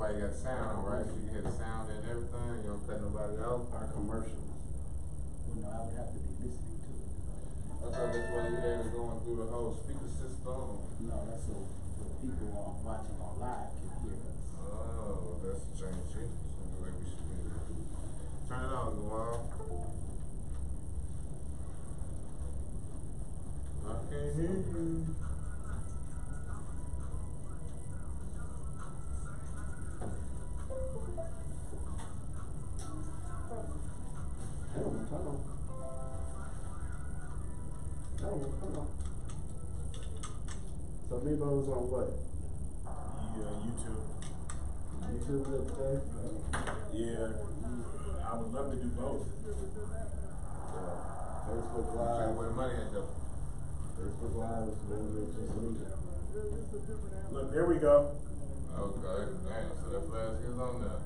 why you got sound, right? So you can hear the sound and everything. You don't cut nobody out. Our commercials. Well, no, I would have to be listening to it. I thought that's why you had it going through the whole speaker system. No, that's so people watching on live can hear us. Oh, that's a change. Seems like we should be. Turn it on, Gamal. I can't hear you. So Meebo's on what? YouTube. YouTube the other day? Yeah, I would love to do both. Facebook Trying to Live. win money at though. Facebook Live is just me. Look, there we go. Okay, damn. So that flash is on there.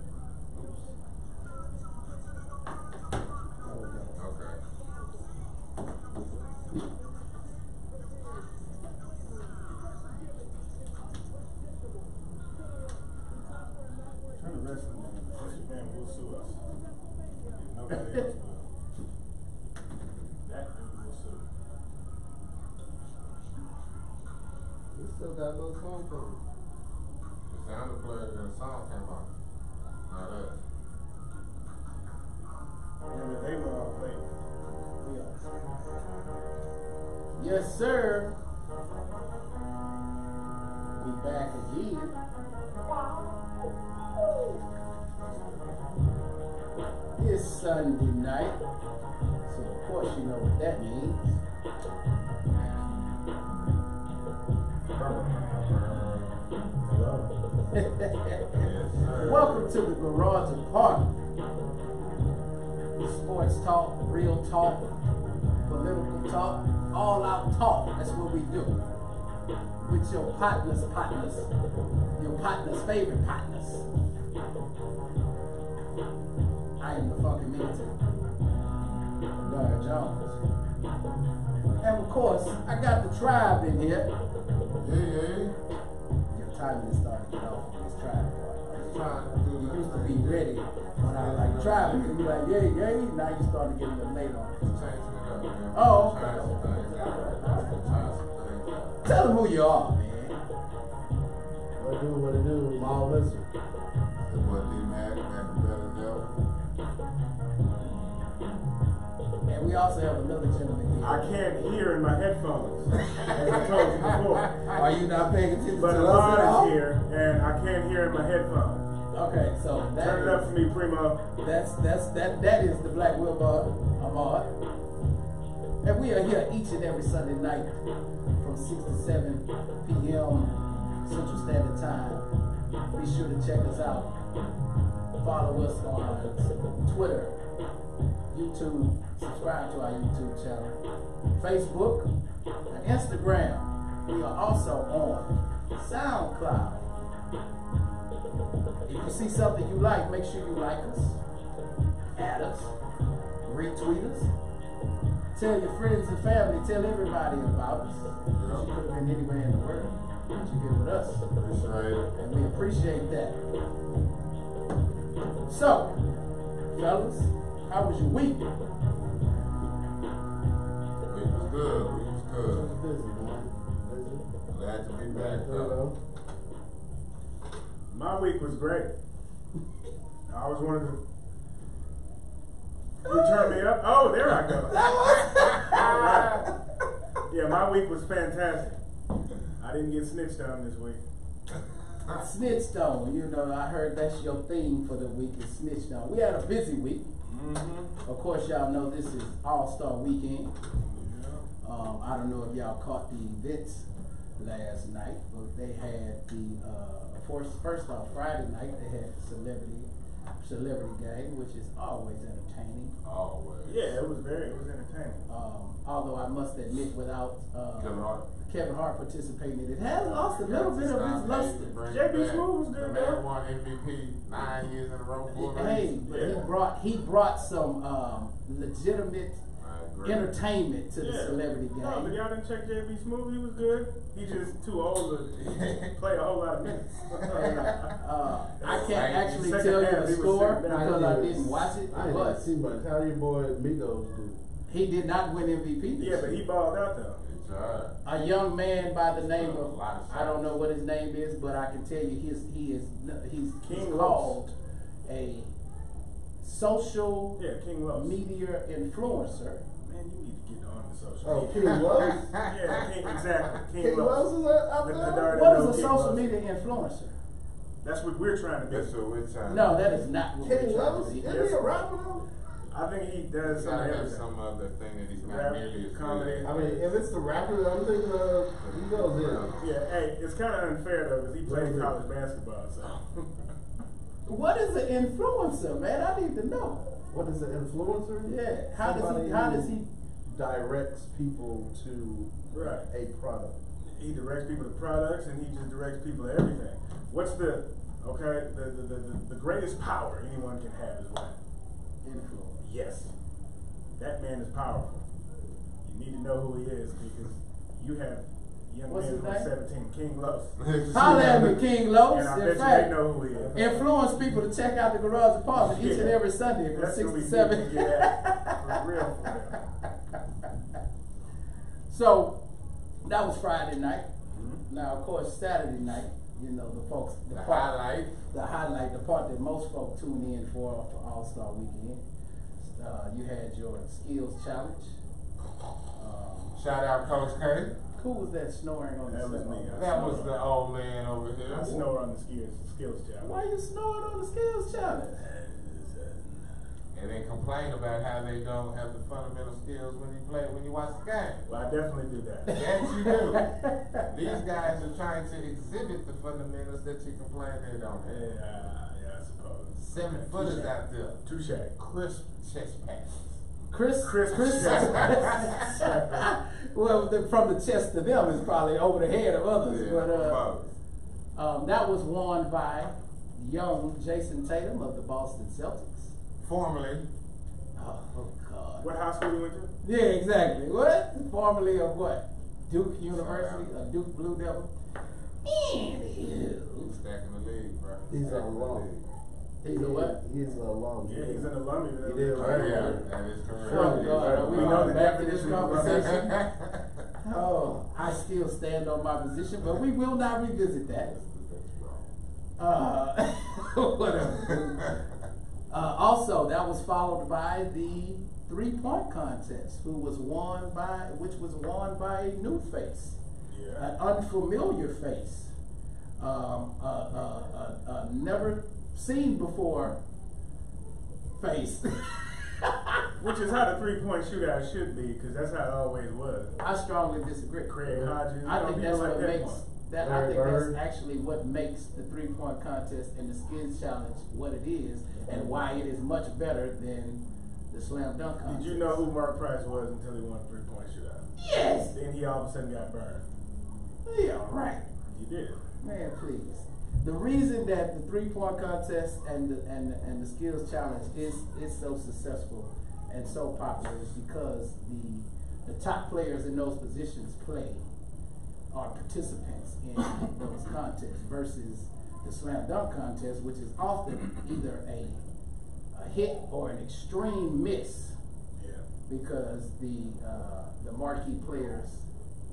Okay. Turn the rest of them on. This man will sue us. If nobody else will. That dude will sue. We still got those phone calls. The sound player and the song came on. Not us. Remember, they were all played. Yes, sir. We back again. It's Sunday night, so of course you know what that means. Welcome to the Garage Apartment. Sports talk, real talk, political talk, all out talk. That's what we do. With your partners, your partner's favorite partners. I am the fucking militant, Larry Jones. And of course, I got the tribe in here. Yeah. Your timing is starting to get off on this tribe part. You used to be ready when I was like tribe, you be like, yay. Now you starting to get a little late on it. Oh, okay. Tell them who you are, man. What it do, Mall Lizard. That's what D-Mac, Mac Better Devil. And we also have another gentleman here. I can't hear in my headphones, as I told you before. Are you not paying attention But to us at all? Alon is here, and I can't hear in my headphones. Okay, so that Turn it up for me, Primo. that is the Black Wilbur Ahmad. And we are here each and every Sunday night from 6 to 7 p.m. Central Standard Time. Be sure to check us out. Follow us on Twitter, YouTube, subscribe to our YouTube channel, Facebook, and Instagram. We are also on SoundCloud. If you see something you like, make sure you like us, add us, retweet us, tell your friends and family, tell everybody about us. You could have been anywhere in the world, but you're here with us. And we appreciate that. So, fellas, how was your week? Week was good. Busy, man. Busy. Glad to be back, though. My week was great. I was one of the... You turn me up? Oh, there I go. All right. Yeah, my week was fantastic. I didn't get snitched on this week. Snitched on, you know, I heard that's your theme for the week is snitched on. We had a busy week. Of course, y'all know this is All-Star Weekend. I don't know if y'all caught the events last night, but they had the first off Friday night they had celebrity game, which is always entertaining. Always. Yeah, it was entertaining. Although I must admit, without Kevin Hart participating in it, has lost a little bit of his luster. JB Smooth was good, the man though. won MVP 9 years in a row. Hey, but he brought some legitimate entertainment to the celebrity game. No, but y'all didn't check JB Smooth. He was good. He's just too old to play a whole lot of minutes. I can't actually Second tell you half, the he was score sitting down. because I didn't watch it. I But didn't see much. How your boy Migos do? he did not win MVP. This Yeah, but year. he balled out though. A young man by the name of, lot of I don't know what his name is, but I can tell you he's King called a social Yeah, King Los. media influencer. Man, you need to get on the social Oh, media. King Los? Yeah, King, exactly. King King Los. Los is out The there? darn What know is a King social Los. media influencer? That's what we're trying to That's do. what we're trying. No, that is not what King we're trying Los? to be. Is he a rapper though? I think he does He's some gotta have everything. some other thing that he's not Rap, nearly as comedy. good. I mean, if it's the rapper that I'm thinking of, he goes in. Yeah, hey, it's kind of unfair though because he played college basketball, so. What is an influencer, man? I need to know. What is an influencer? Yeah. How Somebody does he? who directs people to Right. a product. He directs people to products and he just directs people to everything. What's the greatest power anyone can have is what? Influence. Yes. That man is powerful. You need to know who he is because you have young What's men his who are name? 17, King Los. Holla at me, King Los. And I In bet fact, you they know who he is. influence people to check out the Garage Apartment each and Yeah. every Sunday from That's 6 who we to need 7. to get at. For real, for real. So that was Friday night. Mhm. Now, of course, Saturday night, you know, the folks, The part, highlight. the part that most folk tune in for All-Star Weekend. You had your skills challenge. Shout out Coach K. Who was that snoring on the That was cell? me. That was the old man over here. I snore on the skills challenge. Why you snoring on the skills challenge? And they complain about how they don't have the fundamental skills when you watch the game. Well, I definitely do that. Yes, you do. These guys are trying to exhibit the fundamentals that you complain they don't have. Yeah, I suppose. 7-footers out there. Touche. Crisp chest passes. Chris. Chris. Well, from the chest to them is probably over the head of others. Yeah, But that was won by young Jason Tatum of the Boston Celtics. Formerly. Oh God. What high school you went to? Yeah, exactly. What? Formerly of what? Duke University, Duke Blue Devil. Anywho. He's stacking the league, bro. He's a alum. He's a what? He's a alum. Yeah, he's an alumni. He did right. Yeah, that is correct. Oh God, are we We know going the back to this definition of conversation? Oh, I still stand on my position, but we will not revisit that. Whatever. Also, that was followed by the 3-point contest, which was won by a new face, Yeah. an unfamiliar face, never seen before face. Which is how the 3-point shootout should be, because that's how it always was. I strongly disagree. Craig Hodges. I think that's what makes that. I think Bird. that's actually what makes the 3-point contest and the skills challenge what it is, and why it is much better than the slam dunk contest. Did you know who Mark Price was until he won the 3-point shootout? Yes. Then he all of a sudden got burned. Yeah, right. He did. Man, please. The reason that the 3-point contest and the skills challenge is so successful and so popular is because the top players in those positions are participants in those contests versus the slam dunk contest, which is often either a hit or an extreme miss, Yeah. because the marquee players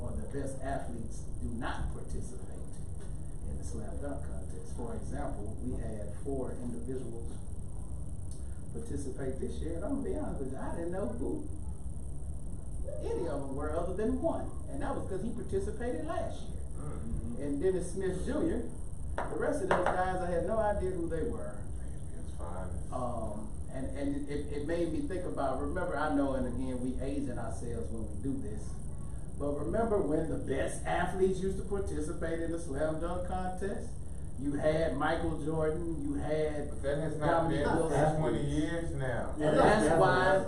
or the best athletes do not participate in the slam dunk contest. For example, we had 4 individuals participate this year, and I'm gonna be honest with you, I didn't know who any of them were other than one, and that was because he participated last year. Mm-hmm. And Dennis Smith Jr. The rest of those guys, I had no idea who they were. It's fine. And it made me think about, remember, I know, and again, we aging ourselves when we do this, but remember when the best athletes used to participate in the slam dunk contest? You had Michael Jordan, you had But that has not been Dominique for Wilkins. 20 years now. Yeah. And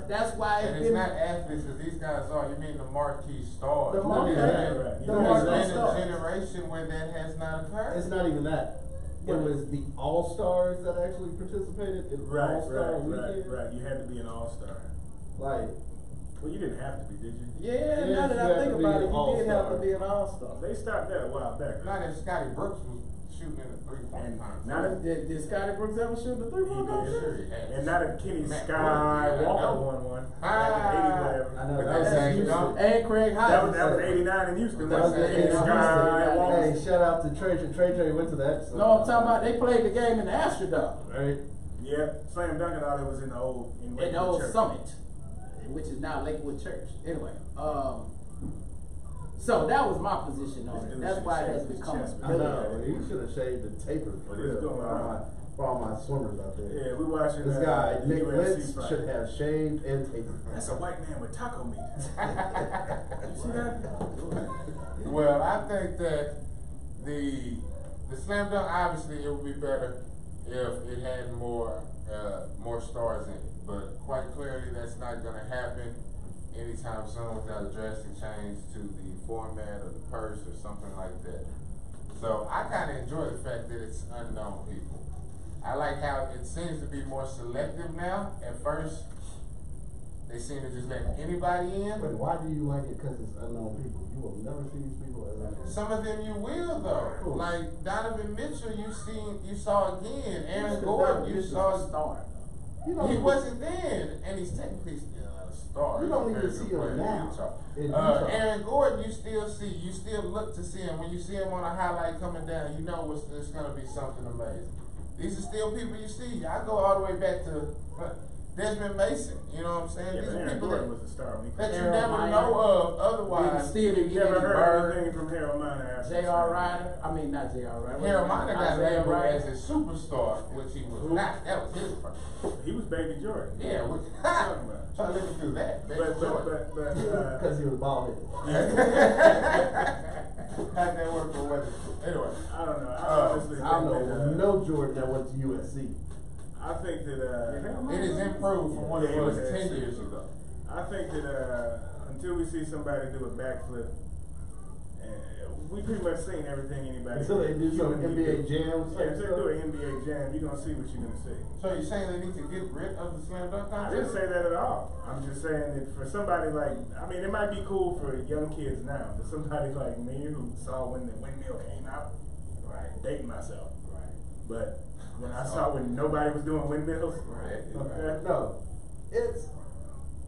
that's why And it's it's been not athletes, because these guys are, you mean the marquee stars. The marquee- Right. the There's marquee been a stars. generation where that has not occurred. It's not even that. It was the all-stars that actually participated in Right, all-star right, weekend. right. You had to be an all-star. Like, Well, you didn't have to be, did you? Yeah, Yeah, now that you I have think to be about it, an you did all-star. have to be an all-star. They stopped that a while back. Not if Scotty Brooks was shooting in the three-point contest. Now that Did Scotty Brooks ever shoot the he three-point did, contest? Sure he has. and now that Kenny Matt Sky Gordon, Walker yeah, won one, Ah. back in '80 whatever. I know But that was that's in Houston. Houston. And Craig Hodges. That was '89 in Houston. That was Kenny in Sky Houston. Walker. Hey, shout out to Trey. Trey went to that. So. No, I'm talking about they played the game in the Astrodome. Right. Yeah, Slam Dunk and all that was in the old In Lakewood the old Church. Summit, which is now Lakewood Church. Anyway, so that was my position on it. That's why it has become a I know. He should have shaved the taper for What is real. going on? For all my swimmers out there. Yeah, we watching This guy, the Nick UFC Litz, fight. should have shaved and tapered. That's a white man with taco meat. You see that? Well, I think that the slam dunk, obviously it would be better if it had more stars in it. But quite clearly that's not gonna happen anytime soon without a drastic change to the format or the purse or something like that. So I kinda enjoy the fact that it's unknown people. I like how it seems to be more selective now. At first, they seem to just let anybody in. Wait, why do you like it? Because it's unknown people. You will never see these people ever again. Some of them you will though. Cool. Like Donovan Mitchell, you saw again. Aaron Mr. Gordon, you Mitchell's saw. a star. You He don't- wasn't then, and he's technically still not a star. You don't He's a even very see good him player in now Utah. in Utah. Aaron Gordon, you still look to see him. When you see him on a highlight coming down, you know it's going to be something amazing. These are still people you see. I go all the way back to Desmond Mason. You know what I'm saying? Yeah, These but are Aaron people Gordon was the star when he that you Harold never Miner. know of. Even Otherwise, still didn't You get never any heard bird. anything from Harold Miner after J.R. Ryder. I mean, not J.R. Ryder. Harold Miner got Isaiah labeled Ryder. as a superstar, which he was not. That was his part. He was Baby Jordan. Yeah, which talking about? trying to live through that. But Because he was bald headed. How'd that work for what? Anyway, I don't know. I honestly I don't think know. that, No Jordan that went to USC. I think that it is improved from what it was 10 years ago. I think that until we see somebody do a backflip, we pretty much seen everything anybody. Until they do some NBA jams. Yeah, if they do an NBA jam, you're gonna see what you're gonna see. So you're saying they need to get rid of the slam dunk I contest? didn't say that at all. I'm just saying that for somebody like, I mean, it might be cool for young kids now, but somebody like me who saw when the windmill came out, right, dating myself, Right. but when I saw when nobody was doing windmills, Right. okay, No. It's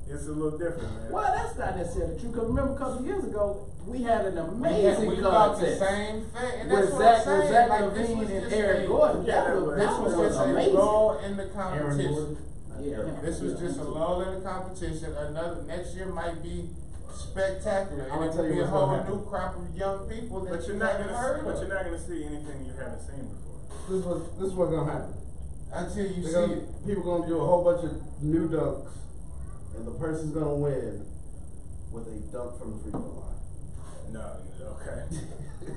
it's a little different, man. Well, that's not necessarily true. Because remember, a couple of years ago, we had an amazing We thought the contest same thing, and with that's what I'm Zach saying. Like, this Levine was and just Aaron a- Gordon. Yeah, That was, this This that was was just a amazing. lull in the Aaron competition. Gordon. Yeah, This was just a lull in the competition. Another next year might be spectacular, I'm and gonna it tell will you be a what's whole gonna new happen. crop of young people that But you you're not haven't gonna, heard but of you're not gonna see anything you haven't seen before. this is what's gonna happen. until you They're see gonna, it. people gonna do a whole bunch of new dunks, and the person's gonna win with a dunk from the free throw line. No, okay.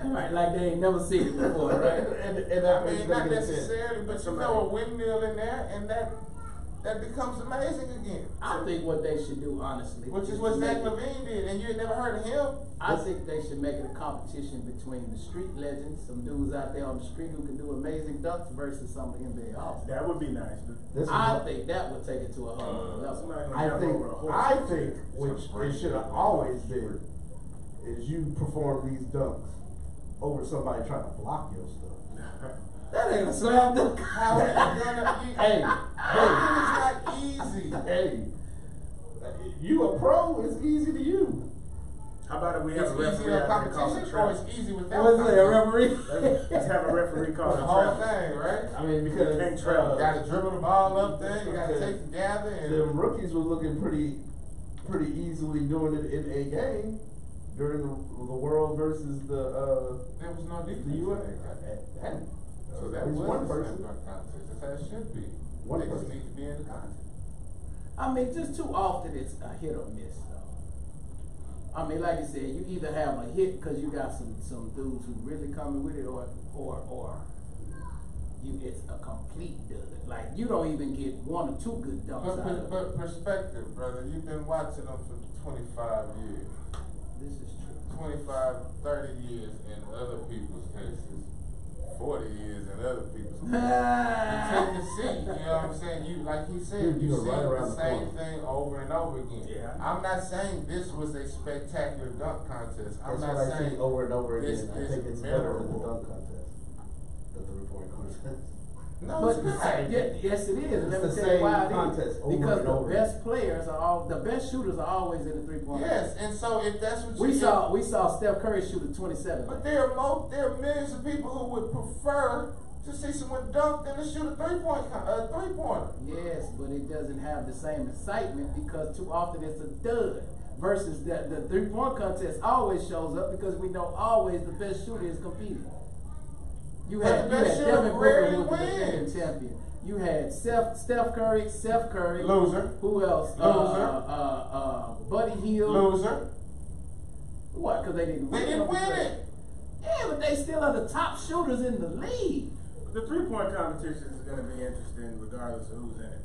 Right, like they ain't never seen it before, right? and I that mean, makes not no sense. necessarily, but you Somebody- throw a windmill in there, and that becomes amazing again. I think what they should do, honestly, Which is what Zach make- Levine did, and you had never heard of him. I think they should make it a competition between the street legends, some dudes out there on the street who can do amazing dunks, versus some NBA All-Stars. That would be nice. But This is I what- think that would take it to a whole other level. somebody gonna I jump think, over a horse. I think, which it should have always been, is you perform these dunks over somebody trying to block your stuff. That ain't a slam dunk. How are you gonna? Hey, It's not easy. Hey, you a pro, it's easy to you. How about if we have It's a easy referee with out there call competition, the or trap? it's easy without What's that, a competition? referee? Let's have a referee call The the whole trap. thing, right? I mean, because Can't travel. You gotta dribble the ball up there, you gotta Okay. take the gather, and the rookies were looking pretty easily doing it in a game during the world versus the there was no defense. US. So that At least was one a person. slam dunk contest. That's how it should be. One They just person. need to be in the contest. I mean, just too often it's a hit or miss, though. I mean, like you said, you either have a hit because you got some dudes who really coming with it, or you it's a complete dud. Like you don't even get one or two good dunks out of it. But perspective, brother, you've been watching them for 25 years. This is true. 25, 30 years in other people's cases. 40 years in other people's career. You take the seat, you know what I'm saying? You, like he said, you You're see right around the the same corner. thing over and over again. Yeah. I'm not saying this was a spectacular dunk contest. I'm That's not what I saying say over and over this again. I is think it's better than the memorable. dunk contest. The 3-point contest. No, But it's not. yes, it is. It's Let me the tell you why same it is. contest over Because and the over. best players are the best shooters are always in the 3-point. Yes, and so if that's what We you saw Steph Curry shoot a 27. but there are millions of people who would prefer to see someone dunk than to shoot a three-pointer. Yes, but it doesn't have the same excitement because too often it's a dud. Versus the 3-point contest always shows up because we know always the best shooter is competing. You But had the best shooter Devin Booker rarely who was the defending wins. champion. You had Steph Curry. Loser. Who else? Buddy Hield. Loser. What? Because they didn't win. They didn't win it. Yeah, but they still are the top shooters in the league. The 3-point competition is going to be interesting regardless of who's in it.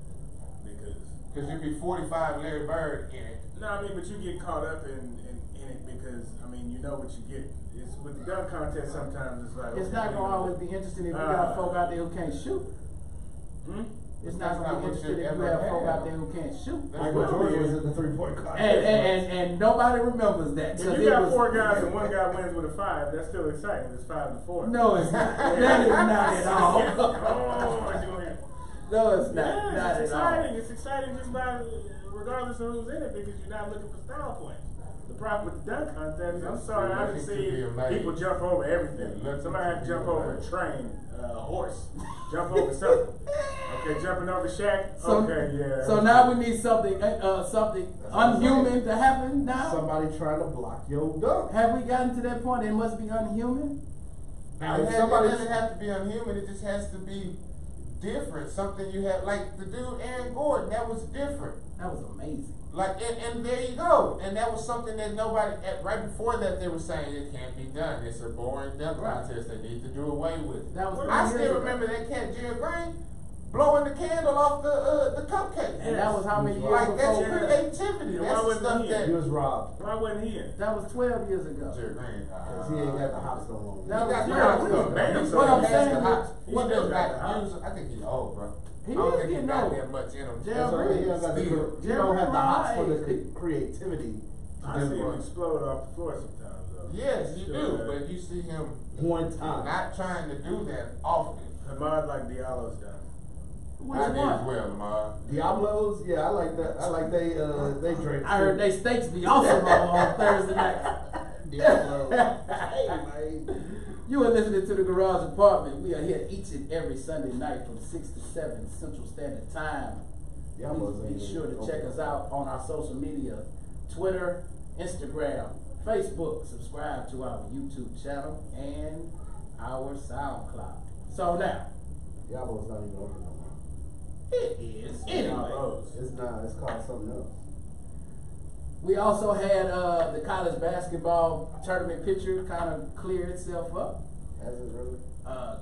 Because you'd be 45 Larry Bird in it. No, I mean, but you get caught up in it because, I mean, you know what you get. It's with the dunk contest sometimes it's like... It's okay, not you going to know. always be interesting if you got folk out there who can't shoot. It's not going to be interesting if you have folk out there who can't shoot. Michael Jordan was in the 3-point contest. And nobody remembers that. If you got 4 guys and one guy wins with a 5, that's still exciting. It's 5-4. No, it's not. That is not at all. Oh, No, it's not. yeah, Not it's at all. exciting. It's exciting just by regardless of who's in it because you're not looking for style points. The problem with the dunk contest, I'm sorry, I haven't seen people jump over everything. Somebody had to jump over a train, a horse, jump over something. Okay, jumping over Shaq. Okay, yeah. So now we need something unhuman to happen now. Somebody trying to block your dunk. Have we gotten to that point? It must be unhuman. Now, It if somebody doesn't have to be unhuman. It just has to be different. Something you have, like the dude Aaron Gordon. That was different. That was amazing. Like, and there you go. And that was something that nobody, right before that, they were saying it can't be done. It's a boring dunk contest. They need to do away with it. That was I 3 years still ago. remember that cat, Jerry Green, blowing the candle off the cupcake. And that was how many years Like, that's before? creativity. Yeah, why That's the wasn't stuff he that... He was robbed. Why wasn't he in? That was 12 years ago. Jerry Green. Because he ain't got the hops no longer. That was got the 12 hops, years though, ago. man. What I'm saying the is, hops. He what- does what- not use. I think he's old, bro. He I don't is think he getting got old. that much in him. Jerry That's right. He Green. don't got the, Still. you don't have the hops for the Jerry creativity. I see him explode off the floor sometimes, though. Yes, you Sure. do, but you see him One time. not trying to do that often. Hamad like Diallo's done. Which I did as one? well, Lamar. Diablos, yeah, I like that. I like they drink. I heard they steaks be awesome on Thursday night. Diablos. Hey, man. You are listening to The Garage Apartment. We are here each and every Sunday night from 6 to 7 Central Standard Time. Diablos Please be ain't sure to open. check us out on our social media, Twitter, Instagram, Facebook. Subscribe to our YouTube channel and our SoundCloud. So now, Diablos not even open no more. it is. Anyway, It's not. It's called something else. we also had the college basketball tournament picture kind of clear itself up. Has it really?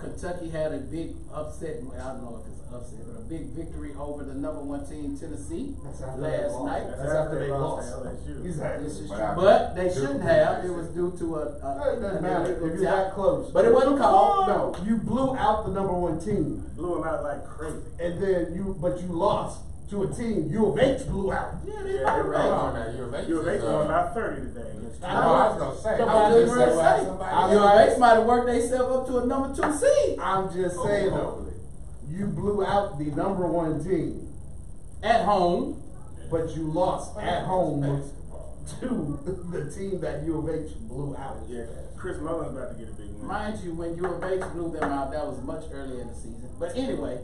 Kentucky had a big upset. I don't know if it's an upset, but a big victory over the #1 team, Tennessee, That's after last they lost. night. That's after they lost. to LSU. Exactly. This is But true. I- But they Duke shouldn't beat have. It Texas. was due to It doesn't matter if illegal you're that tap. close. But it wasn't called. No, you blew out the #1 team, Blew him out like crazy. and then you lost to a team U of H blew out. Yeah, they Yeah, were they're right. Come on now, you're They won about 30 today. I was gonna say. Somebody I was just gonna said- say somebody. I- Your base might have worked themselves up to a #2 seed I'm just saying though, Hopefully. you blew out the #1 team, at home. but you lost at home Basketball. to the team that U of H blew out. Yeah, Chris Mullen's about to get a big win. Mind you, when U of H blew them out, that was much earlier in the season. But anyway,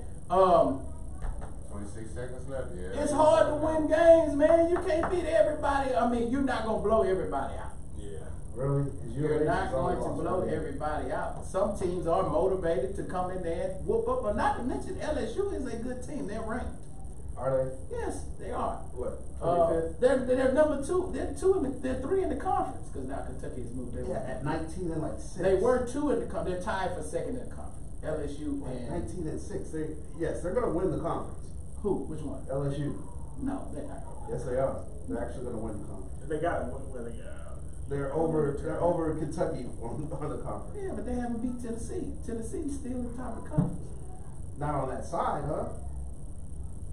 26 seconds left. Yeah. it's hard to win games, man. You can't beat everybody. I mean, you're not gonna blow everybody out. Yeah. Really? 'Cause U of You're H not is going only to lost blow one game. everybody out. Some teams are motivated to come in there and whoop up, but not to mention LSU is a good team. They're ranked. Are they? Yes, they are. What? 25th? They're #2. They're 3 in the conference because now Kentucky has moved. Yeah, at 19 and like 6. They were 2 in the conference. They're tied for 2nd in the conference. LSU and 19 and 6. They're gonna win the conference. who? Which one? LSU. No, they're not. Yes, they are. They're actually gonna win the conference. They got it. Where they got They're over Kentucky on the conference. Yeah, but they haven't beat Tennessee. Tennessee's still the top of the conference. Not on that side, huh?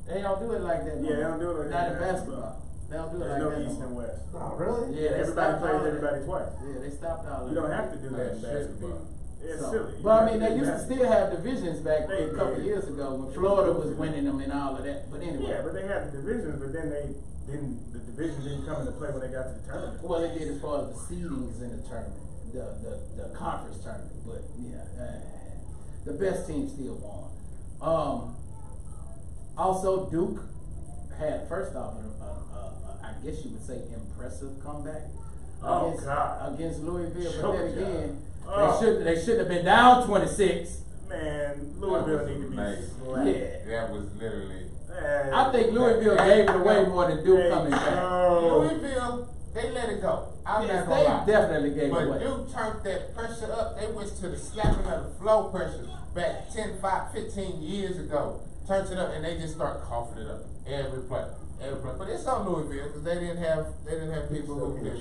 They don't do it like that. No Yeah, they more. don't do it like Not that. in basketball. They don't do it There's like no that. East no and more. West. Oh, really? Yeah, they Everybody stopped all plays that. everybody twice. Yeah, they stopped all You that. don't have to do that in That should be. basketball. It's So, silly. but I mean, they used to still have divisions back They a couple did. years ago when Florida was winning them and all of that. But anyway. Yeah, but they had the divisions, but then the division didn't come into play when they got to the tournament. Well, they did as far as the seedings in the tournament, the conference tournament. But yeah, the best team still won. Also, Duke had first off, I guess you would say, impressive comeback against Louisville. But then again, they shouldn't have been down 26. Man, Louisville need to be slapped. Yeah. That was literally. I think Louisville gave it away more than Duke coming back. Louisville, they let it go. I'm Yes, not gonna lie. they definitely gave it But away. Duke turned that pressure up. They went to the slapping of the flow pressure back 10, 5, 15 years ago. Turned it up and they just start coughing it up every play. But it's on Louisville because they didn't have people who can't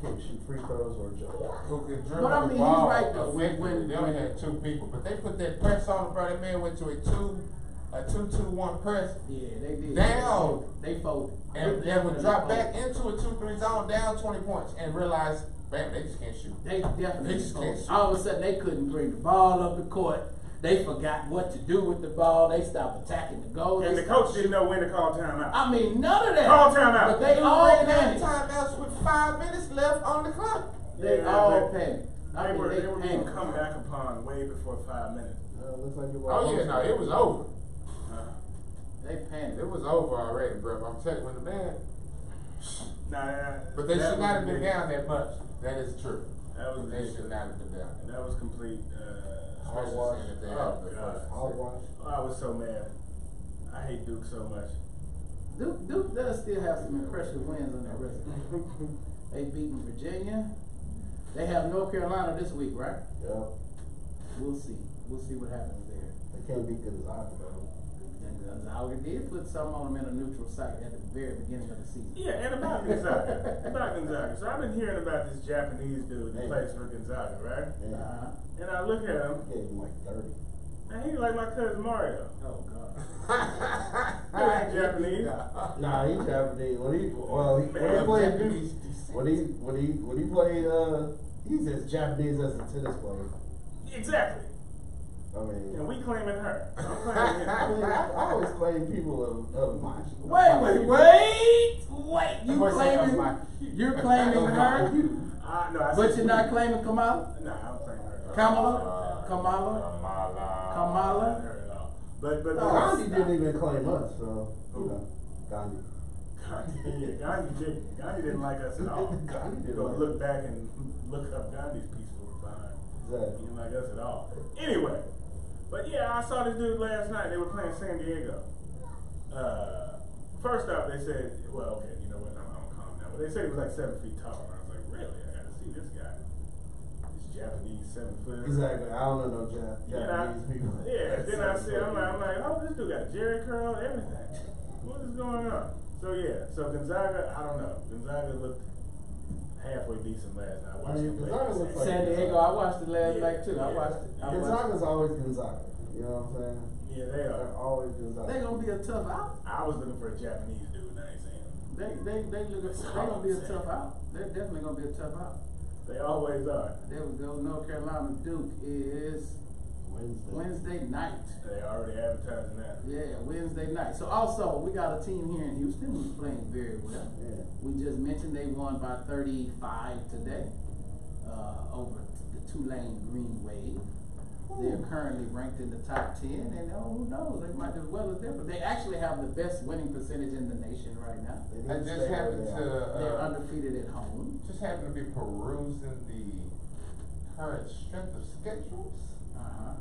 could shoot free throws or jump. who could dribble But I mean, the he's ball right, though. effectively. They only had 2 people, but they put that press on him, bro. That man went to a 2-2-1 press. Yeah, they did. Down. They folded. And would drop back into a 2-3 zone, down 20 points, and realize, bam, they just can't shoot. They definitely They just can't folded. shoot. All of a sudden, they couldn't bring the ball up the court. They forgot what to do with the ball. They stopped attacking the goal. And the coach didn't know when to call timeout. I mean, none of that. Call timeout. But they You all ran out of panicked. timeouts with 5 minutes left on the clock. They Yeah, all but panicked. I They mean, were they being panicked. come back upon way before 5 minutes. Looks like Oh yeah, no, it was over. They panicked. It was over already, bro. I'm telling you, when the man. But they that should not have was been big. down that much. That is true. That was They big. should not have been down. That was complete. Especially seeing that they have the God. first. Hogwash. Oh, I was so mad. I hate Duke so much. Duke does still have some impressive wins on their resume. They beaten Virginia. They have North Carolina this week, right? Yeah. We'll see. We'll see what happens there. They can't beat Gonzaga though. Gonzaga did put some on them in a neutral site at the very beginning of the season. Yeah, and about Gonzaga. About Gonzaga. So I've been hearing about this Japanese dude that plays for Gonzaga, right? Yeah. And I look at him, He gave him like 30. and he's like my cousin Mario. Oh God. He's Japanese. Nah, he's Japanese. When he played Japanese Duke, when he played he's as Japanese as a tennis player. Exactly. I mean, And we claiming her. I'm claiming him. I always claim people of my. Wait! You What's that claiming? of my- You're claiming her? No, I But said you're not claiming Kamala? Nah, I'm claiming her. Kamala? Not her at all. But Gandhi didn't even claim us, so you know, Gandhi. Gandhi didn't like us at all. Gandhi didn't Go like look back and look up Gandhi's peaceful behind. Exactly. He didn't like us at all. Anyway, but yeah, I saw this dude last night. They were playing San Diego. First off, they said, well, okay, you know what? I'm calm now. But they said he was like 7 feet tall. And I was like, really? I gotta see this guy. This Japanese 7 foot. Exactly. I don't know no Japanese people. Yeah, then I said, I'm like, oh, this dude got Jerry curl, everything. What is going on? So yeah, so Gonzaga, I don't know. Gonzaga looked halfway decent last night. I watched them play. Gonzaga looks like San Diego, I watched it last Yeah. night too. I watched it. Gonzaga's always Gonzaga. You know what I'm saying? Yeah, they They're are. always Gonzaga. They gonna be a tough out. I was looking for a Japanese dude, and I ain't saying. They gonna be a tough out. They're definitely gonna be a tough out. They always are. There we go. North Carolina Duke is Wednesday night. They already advertising that. Yeah, Wednesday night. So also we got a team here in Houston who's playing very well. Yeah. We just mentioned they won by 35 today over the Tulane Green Wave. They're currently ranked in the top 10, and who knows, they might do as well as them. But they actually have the best winning percentage in the nation right now. I just happened They're to undefeated at home. just happened to be perusing the current strength of schedules.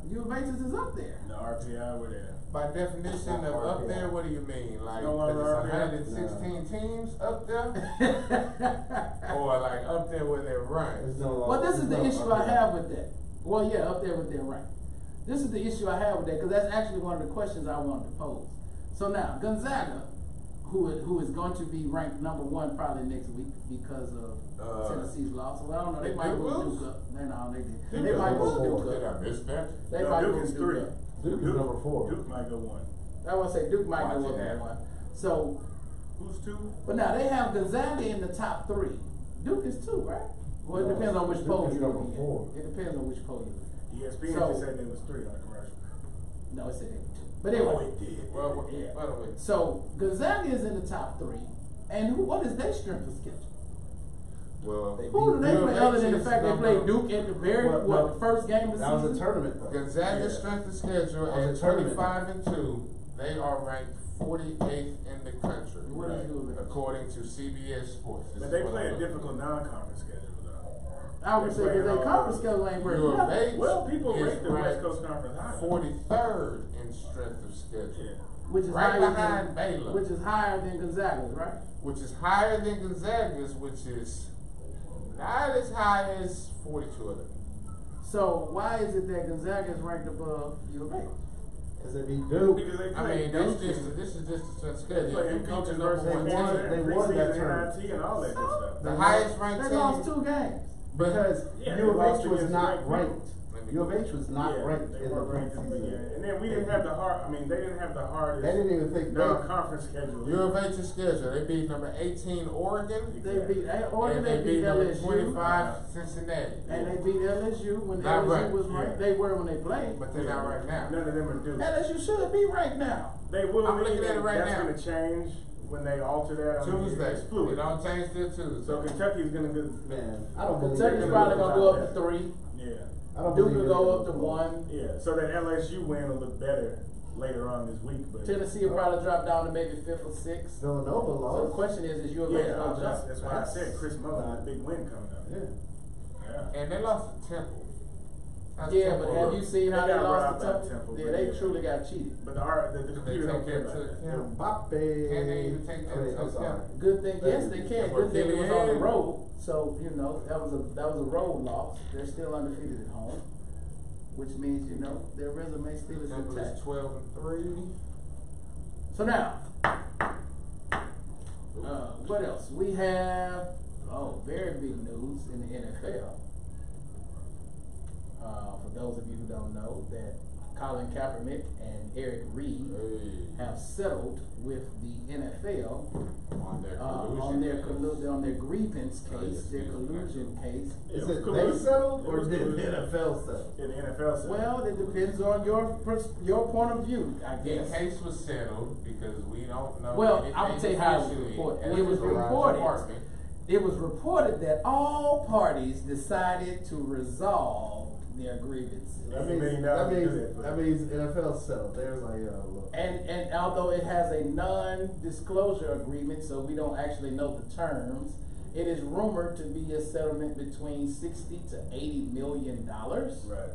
U of H is up there. The RPI were there. By definition of up there, what do you mean? Like, No longer cause up there? it's 116 teams up there? Or like up there where they're ranked? Well, this is the issue I have with that. Well, yeah, up there with their rank. This is the issue I have with that because that's actually one of the questions I wanted to pose. So now, Gonzaga, who is going to be ranked number 1 probably next week because of Tennessee's loss. Well, I don't know. They might move Duke up. They might move Duke Did I up. miss that? They might Duke move is Duke 3. up. Duke is number 4. Duke might go 1. I want to say Duke might go Watch up it at now. 1. So, Who's 2? but now they have Gonzaga in the top 3. Duke is 2, right? Well, it No, depends on which Duke poll is you number look at. 4. It depends on which poll you look at. ESPN So- just said there was 3 on the commercial. No, it said they were 2. But anyway. Oh, it did. Well, Yeah. by the way, So Gonzaga is in the top 3, and what is their strength of schedule? well, Who do they play other than the UNH fact they is played number- Duke at the very the first game of the That was a season? tournament though. Gonzaga's Yeah. strength of schedule That was at a tournament. 25-2. They are ranked 48th in the country, What is UNH? according to CBS Sports. This But is they what play I'm a looking difficult non-conference schedule, though. I would say that their conference schedule ain't very Your good. base Well, people is rate the West ranked Coast Conference high. 43rd in strength of schedule, Yeah. Which is right higher behind than Baylor. which is higher than Gonzaga's, right? which is higher than Gonzaga's, which is not as high as 42 of them. So why is it that Gonzaga is ranked above U of A? Because they beat Duke. Because they I play mean, Duke this and is just the they schedule. play You head beat coaches the number versus one They team. won that preseason, tournament. NIT, and all that good stuff. The highest ranked They team. lost 2 games. Because Yeah, U of they lost H was against not ranked ranked. U of H was not Yeah, ranked they in the weren't ranked in the beginning. preseason. And then we didn't have the they didn't have the hardest They didn't even think non-conference schedule. U of H's schedule. They beat number 18 Oregon. They beat Oregon, And they beat number LSU, 25 Cincinnati. and they beat LSU when Not LSU ranked, was ranked. yeah. They were when they played. But they're not right now. None of them are Duke. LSU should be ranked now. They will I'm be, looking at it and right that's now. going to change when they alter that. I mean, Tuesday. it's fluid. It don't change till Tuesday. So Kentucky's going to do. Man, I don't believe Kentucky's they're probably gonna gonna go do up to 3. Yeah. I don't Duke believe will they're go gonna up to do 1. Yeah. So that LSU win will look better later on this week. But Tennessee will probably drop down to maybe 5th or 6th. Villanova So the lost. question is U of A yeah, gonna jump? that's why I said Chris Mullen had a big win coming up. Yeah. Yeah. And they lost to Temple. That's Yeah, Temple. but have you seen how They they got lost robbed to by Temple? Temple, Yeah, but they yeah. truly got cheated. But the They computer don't take care that about to that. him. Mbappe. Can they even take that I'm to sorry. him? Good thing, yes, they can. Good thing it was on the Yeah. road. So that was a road loss. They're still undefeated at home, which means their resume still is Temple is intact. 12-3. So now, what else? We have very big news in the NFL. For those of you who don't know, that Colin Kaepernick and Eric Reed have settled with the NFL on their grievance case, their collusion case. Is Yeah, it collusion. they settled or It was did the collusion. NFL settle? In the NFL side. Well, it depends on your point of view, I The guess. case was settled because we don't know. Well, anything I will tell you how it was officially reported. at It was the Verizon reported. department. It was reported that all parties decided to resolve their grievances. That's $1 million to do that. That means NFL settled. There's like, look. And although it has a non-disclosure agreement, so we don't actually know the terms, it is rumored to be a settlement between $60 to $80 million. Right.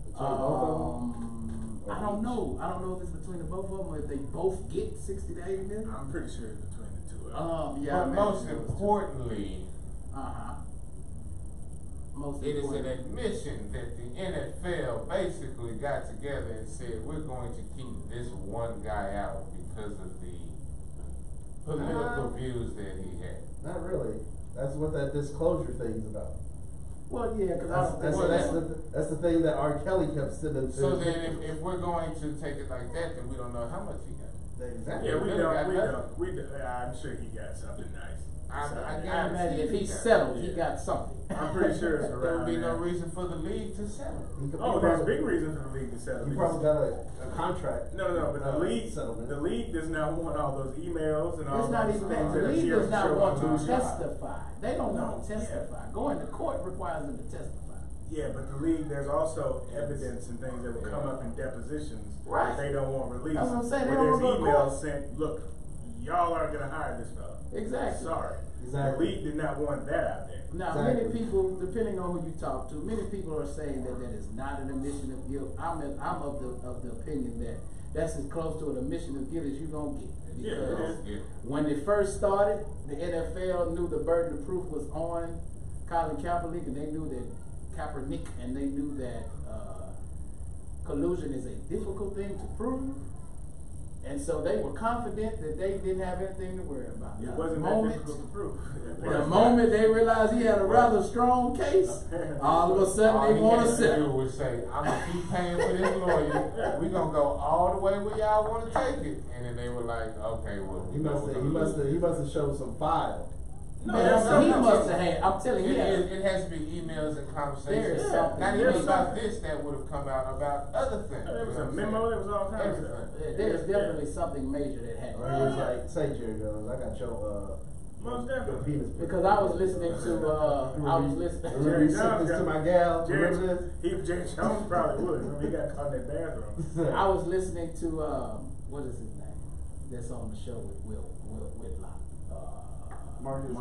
Between both of them? I don't know. I don't know if it's between the both of them or if they both get 60 to 80 million. I'm pretty sure it's between the two of them. Yeah. But most importantly, it is an admission that the NFL basically got together and said, we're going to keep this one guy out because of the political views that he had. Not really. That's what that disclosure thing's about. Well, yeah, because That's the thing that R. Kelly kept sending to. So then if we're going to take it like that, then we don't know how much he got. Exactly. Yeah, we Really got don't. nothing. I'm sure he got something nice. I I guarantee imagine if he got- settled, he yeah. got something. I'm pretty sure it's There around would be no there. reason for the league to settle. Oh, there's big reason for the league to settle. He because- probably got a contract. No, but settlement. the league does not want all those emails and all It's not those even things that. The that league appear does not show want on to the shot. testify. They don't want to No, testify. Going to court requires them to testify. Yeah, but the league, there's also evidence and things that will come up in depositions Right. that they don't want released. That's what I'm saying. They Where don't there's wanna go to emails court. sent, look, y'all aren't going to hire this fellow. Exactly. Sorry. Exactly. The league did not want that out there. Now, Exactly. many people, depending on who you talk to, many people are saying that that is not an admission of guilt. I'm of the opinion that that's as close to an admission of guilt as you're gonna get. Yeah, it Because is. Yeah. when it first started, the NFL knew the burden of proof was on Colin Kaepernick, and they knew that they knew that collusion is a difficult thing to prove. And so they were confident that they didn't have anything to worry about. It Now, wasn't that difficult to prove. the moment they realized he had a rather strong case, all of a sudden they want to settle. Would say, I'm gonna keep paying for this lawyer. We're gonna go all the way where y'all want to take it. And then they were like, okay, well, He must have showed some file. No, he must have had. I'm telling you, it has to be emails and conversations. Something. Not even about this that would have come out about other things. There was a memo. There was all kinds of stuff. There's definitely something major that happened. Or he was like, say Jerry Jones, I got your Most definitely. penis. Because I was listening to, Remember you sent this to my gal? Remember this? Jerry Jones probably would. Remember he got caught in that bathroom. I was listening to, what is his name? That's on the show with Will Whitlock. Martellus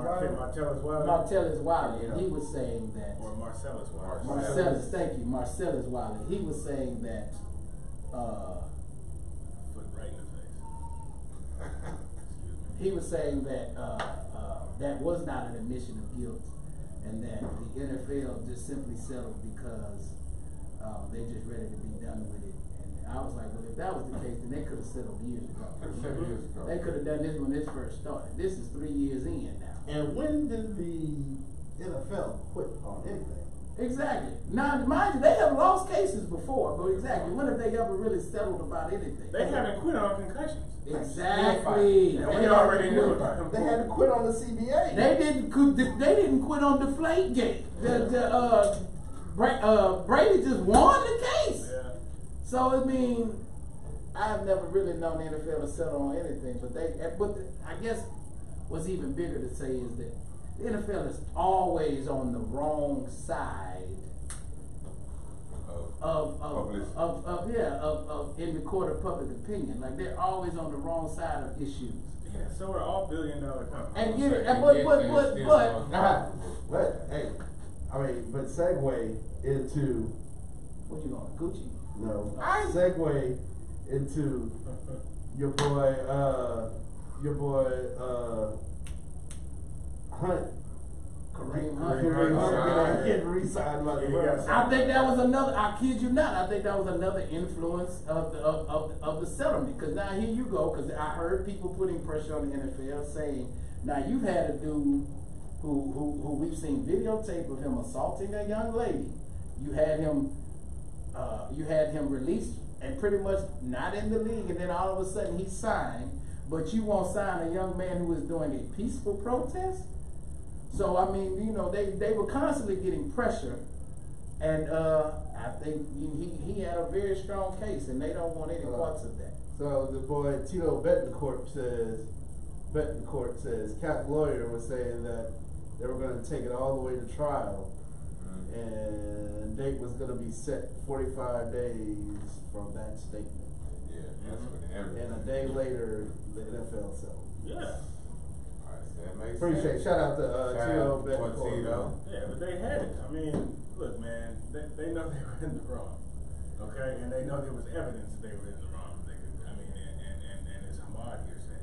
Wiley. Martellus Wiley, and he was saying that. Or Marcellus Wiley. Marcellus, thank you, Marcellus Wiley. He was saying that. Foot right in the face. He was saying that that was not an admission of guilt, and that the NFL just simply settled because they just ready to be done with it. And I was like, well, if that was the case, then they could have settled years ago. They could have done this when this first started. This is 3 years in now. And when did the NFL quit on anything? Exactly. Now, mind you, they have lost cases before, but exactly, when have they ever really settled about anything? They haven't quit on concussions. Exactly. And we already knew about it. They had to quit on the CBA. They didn't quit on Deflategate. Brady just won the case. Yeah. So I mean, I have never really known the NFL to settle on anything, but I guess what's even bigger to say is that the NFL is always on the wrong side of in the court of public opinion. Like they're always on the wrong side of issues. Yeah, so are all billion-dollar companies. And hey, but segue into what you going, Gucci? No, segue into your boy Hunt. Kareem Hunt. Getting re-signed by the Browns. I think that was another. I kid you not. I think that was another influence of the settlement. Because now here you go. Because I heard people putting pressure on the NFL, saying, "Now you've had a dude who we've seen videotape of him assaulting a young lady. You had him released and pretty much not in the league, and then all of a sudden he signed. But you won't sign a young man who is doing a peaceful protest." So I mean, you know, they were constantly getting pressure, and I think he had a very strong case, and they don't want any parts of that. So the boy Tito Betancourt says Cap lawyer was saying that they were going to take it all the way to trial, and date was going to be set 45 days from that statement. Yeah, that's what and a day later, the NFL settled. Yeah. Appreciate. Shout out to Tito Betancourt. Yeah, but they had it. I mean, look, man, they know they were in the wrong, okay, and they know there was evidence that they were in the wrong. They could, I mean, and as Hamad here said,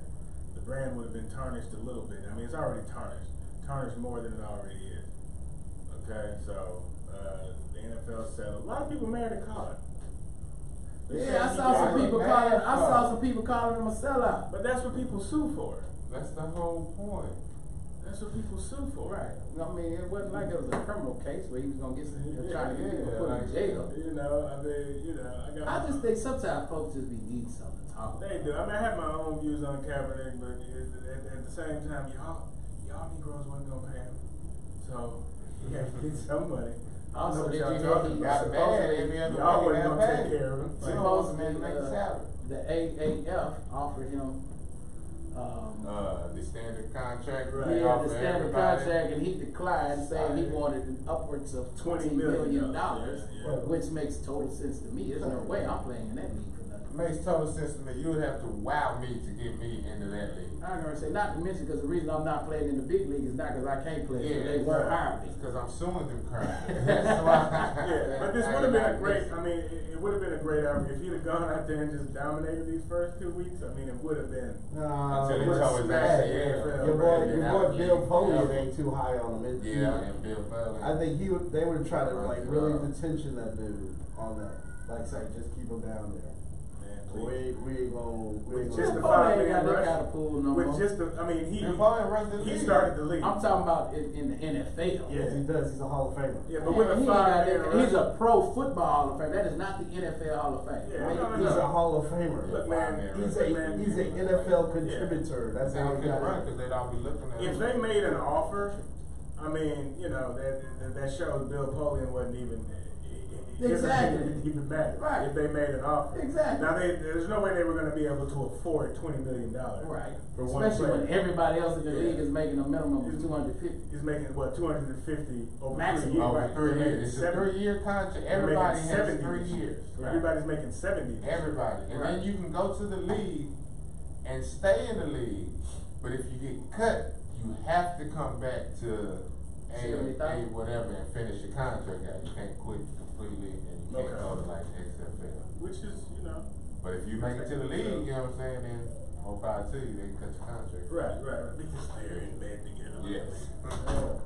the brand would have been tarnished a little bit. I mean, it's already tarnished more than it already is. Okay, so the NFL settled. A lot of people mad at Colin. Yeah, I saw some people calling him a sellout. But that's what people sue for. That's the whole point. That's what people sue for. Right. I mean, it wasn't like it was a criminal case where he was going to get trying to get people put in jail. You know, I mean, you know, I just think sometimes folks just need something to talk about. They do. I mean, I have my own views on Kaepernick, but at the same time, y'all Negroes wasn't going to pay him. So, he had to get some money. Also, did you hear he got mad every other y'all wasn't going to take care of him. Supposedly, the AAF offered him the standard contract. Right. Yeah, the standard contract, and he declined, saying he wanted upwards of $20 million, which makes total sense to me. There's no way I'm playing in that league for nothing. Makes total sense to me. You would have to wow me to get me into that league. I'm going to say, not to mention, because the reason I'm not playing in the big league is not because I can't play. Yeah, so they won't hire me. It's because I'm suing them currently. That's why. Yeah, but this would have been a great, I mean, it would have been a great opportunity. If he'd have gone out there and just dominated these first 2 weeks, I mean, it would have been. Until they told his ass, your boy Bill Foley ain't too high on him. And Bill Foley. I think they would try to like really detention that dude on that. Like say, just keep him down there. please. We ain't gonna. Just the Paul ain't 5 got man that rush. kind of pull no With more. just the, I mean, he he started the league. I'm talking about in the NFL. Yeah. Yes, he does. He's a Hall of Famer. Yeah, but with a He ain't got 5 that- man rush. he's a pro football Hall of Fame. That is not the NFL Hall of Fame. Yeah, Make it no, no, clear. He's a Hall of Famer. Look, man, He's an NFL contributor. That's They how don't he get got run it. because they don't be looking at if it. they made an offer, I mean, you know, that shows Bill Polian wasn't even Exactly. even mad Right. if they made an offer. Exactly. Now there's no way they were going to be able to afford $20 million. Right. For one Especially when player. everybody else in the Yeah. league is making a minimum of 250. He's making what 250 over Maximum. 3 years. Over Right. 3 years. It's a 70. 3-year contract. They're Everybody making has 70 3 this year. years. Everybody's making 70. Everybody. And then you can go to the league and stay in the league, but if you get cut, you have to come back to a 70,000. whatever and finish your contract out. You can't quit completely and you can't Okay. go to like XFL. Which is, you know. But if you make it to the league, you know what I'm saying, then more power to you, they can cut your contract. Right. Because they're in bed together. Yes.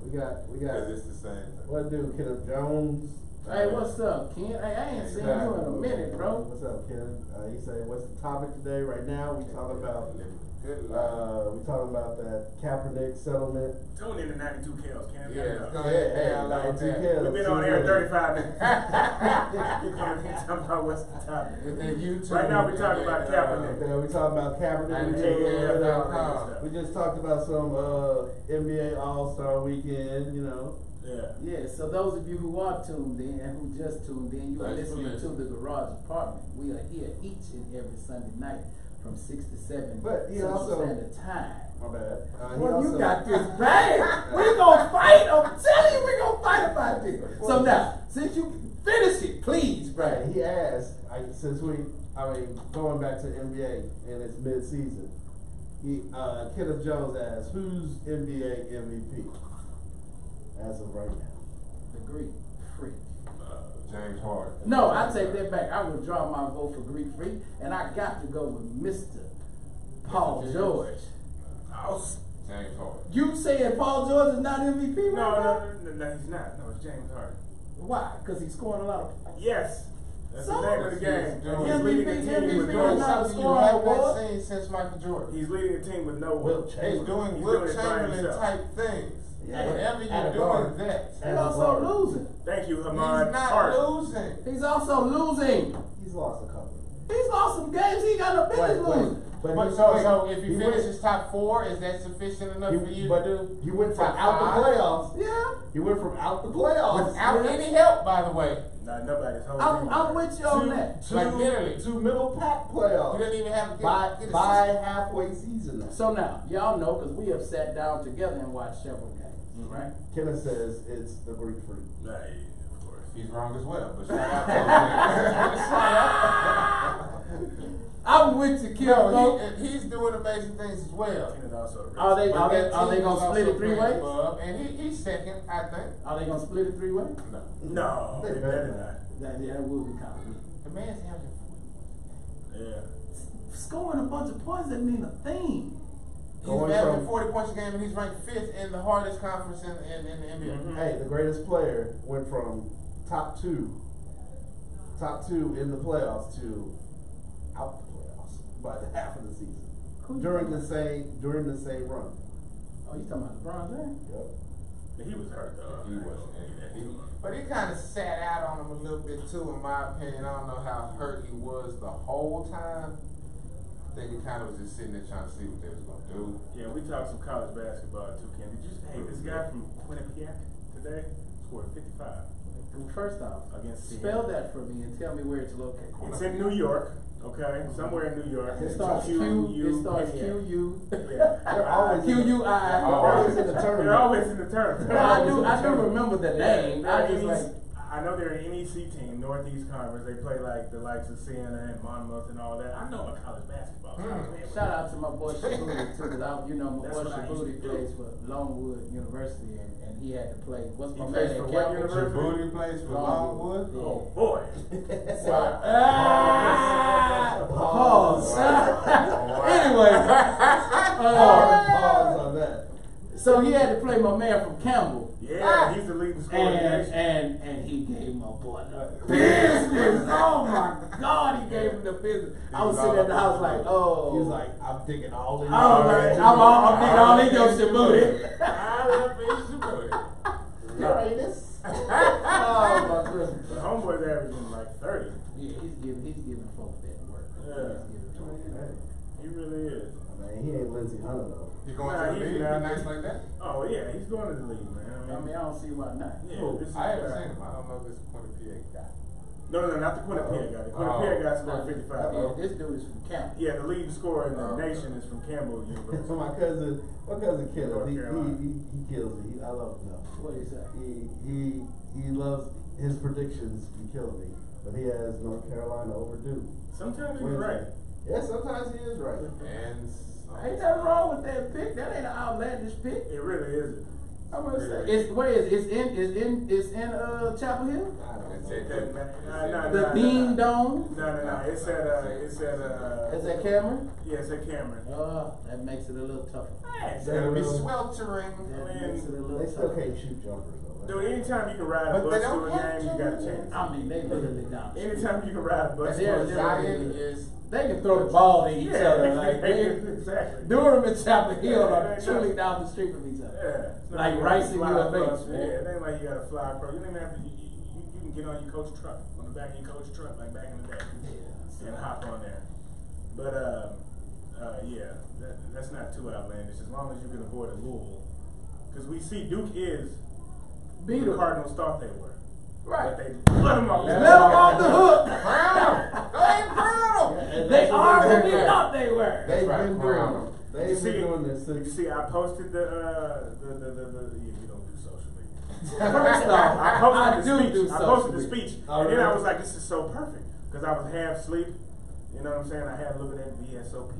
We got. Because it's the same thing. What dude? Kenneth Jones. Hey, what's up, Ken? Hey, I ain't seen you in a minute, bro. What's up, Ken? He said, "What's the topic today? Right now, we talking about. Good luck. We talking about that Kaepernick settlement. Tune in to 92 Kels, Cam. Yeah, it's We've gonna get down like 92 that. Kels. been on air 35 minutes. You're coming in talking about what's the topic. And then YouTube. Right now we're talking about Kaepernick. Yeah, we talking about Kaepernick. And We JFL.com. We just talked about some NBA All-Star Weekend. You know. Yeah. Yeah, so those of you who are tuned in and who just tuned in, you are Thanks for listening to listening. the Garage Apartment. We are here each and every Sunday night from 6 to 7 But he Central also- Standard Time. My bad. He Well, also- you got this bad. We gonna fight. I'm telling you, we gonna fight about this. So now, since you finish it, please, bro. Right, he asked, going back to NBA and it's mid-season, Kenneth Jones asked, who's NBA MVP as of right now? The Greek Freak. James Harden. No, I take that back. I withdraw my vote for Greek Freak, and I got to go with Mr. Paul Mr. George. James Harden. You saying Paul George is not MVP right now? No, he's not. No, it's James Harden. Why? Because he's scoring a lot of points. Yes. That's So? the name of the game. He's He's leading the team with MVP Doing is not no. something you scoring have not award. seen since Michael Jordan. He's leading the team with no Will one. Chamberlain. He's doing He's Will doing it by Chamberlain himself. type things. Yeah. Whatever At you're a doing, guard. that. He's As a also guard. losing. Thank you, He's Hamad not Harden. losing. He's also losing. He's lost a couple. He's lost some games he got no business losing. But he- so if he he finishes top 4, is that sufficient enough for you but to do? he went from top out the 5? playoffs. Yeah. He went from out the playoffs. Without any help, by the way. Nah, nobody's holding I'm with you on that. Like literally. Two middle pack You playoffs. didn't even have to By get halfway season now. So now, y'all know because we have sat down together and watched several games, right? Kenneth says it's the Greek Freak. Nah, yeah, of course. He's wrong as well, but shout out to him. I'm with you, Kim. No, he's doing amazing things as well. Kenneth also Are they But that are they team is gonna split also it 3 playing ways? above, and he's second, I think. Are they gonna split it 3 ways? No. No, They they better better not. not. That will be kind of weak. The man's having Yeah. Scoring a bunch of points doesn't mean a thing. He's Going averaging from- 40 points a game, and he's ranked 5th in the hardest conference in the NBA. Mhm. Hey, the greatest player went from top two in the playoffs to out the playoffs by the half of the season during the same run. Oh, you talking about LeBron James? Yep. He was hurt though. He wasn't. But he kind of sat out on him a little bit too, in my opinion. I don't know how hurt he was the whole time. I think he kind of was just sitting there trying to see what they was going to do. Yeah, we talked some college basketball too, Ken. Did you hey, this guy from Quinnipiac today scored 55 First off, against spell Seattle. that for me and tell me where it's located. It's in New York, okay? Somewhere in New York. It starts It starts Q-U. Yeah. They're always Q-U-I. They're always in the They're tournament. always in the tournament. No, I do remember the name. I just like. I know they're an NEC team, Northeast Conference. They play like the likes of Siena and Monmouth and all that. I know my college basketball. Shout out to my boy Shaboody too, because my That's boy what I used to Shaboody do. plays for Longwood University, and he had to play. What's my He man plays at for what Campbell? university? Djibouti plays for Longwood. Yeah. Oh boy. So, Pause. anyway, Pause on that. so he had to play my man from Campbell. Yeah, he's the leading scorer in the nation. And he gave my boy the business. Oh my God, he gave him the the business. I was sitting at the house like, oh. He's like, I'm digging all in. I'm digging all in your Shibuya. I love Shibuya. Uranus. Oh my goodness. The homeboy's averaging like 30. Yeah, he's giving folks that work. Yeah. He's giving folks that. He really is. Man, he ain't Lindsey Hunter though. You going to the league? Be nice like that? Oh yeah, he's going to the league, man. I mean, I don't see why not. Yeah, Cool. this is I haven't seen him. I don't know if this is Quinnipiac guy. No, not the Quinnipiac guy. The Quinnipiac guy scored 55. Yeah, this dude is from Campbell. Yeah, the leading scorer in the nation is from Campbell University. So my cousin kills. North Carolina. He kills me. I love him though. What is that? He loves his predictions. Be killing me, but he has North Carolina overdue. Sometimes he's right. Yeah, sometimes he is right. And Ain't nothing wrong with that pick. That ain't an outlandish pick. It really isn't. I'm gonna say it's where is it? It's in Chapel Hill. The Dean Dome. No. It's at Cameron. Yeah, it's at Cameron. That makes it a little tougher. it's gonna be sweltering. That makes it a little They still tougher. can't shoot jumpers though. Dude, anytime you can ride a But bus they to don't a have game, you got a chance. I mean, they literally down. the street. Anytime you can ride a bus to They're- a they're- Zion is. They can throw the ball to each other. Like exactly. Durham and Chapel Hill Yeah, are they truly know. down the street from each other. Yeah. It's not Like you Rice gotta and fly U of across. H, Yeah, man. it ain't like you gotta fly across. You don't even have to. You can get on your coach truck, on the back of your coach truck, like back in the day, and hop on there. But yeah, that's not too outlandish as long as you can avoid a Louisville, because we see Duke is Beat who the 'em. Cardinals thought they were. Right. But they let them off. Let them off the hook. Crown! Go ahead and crown them! They are who we thought they were. They've right, been crown doing. them. They've been doing this You since. see, I posted the you don't do social media. First off, I posted the do speech. I posted the social media. speech, Oh, and then I really? was like, "This is so perfect," because I was half asleep. You know what I'm saying? I had a little bit of VSOP.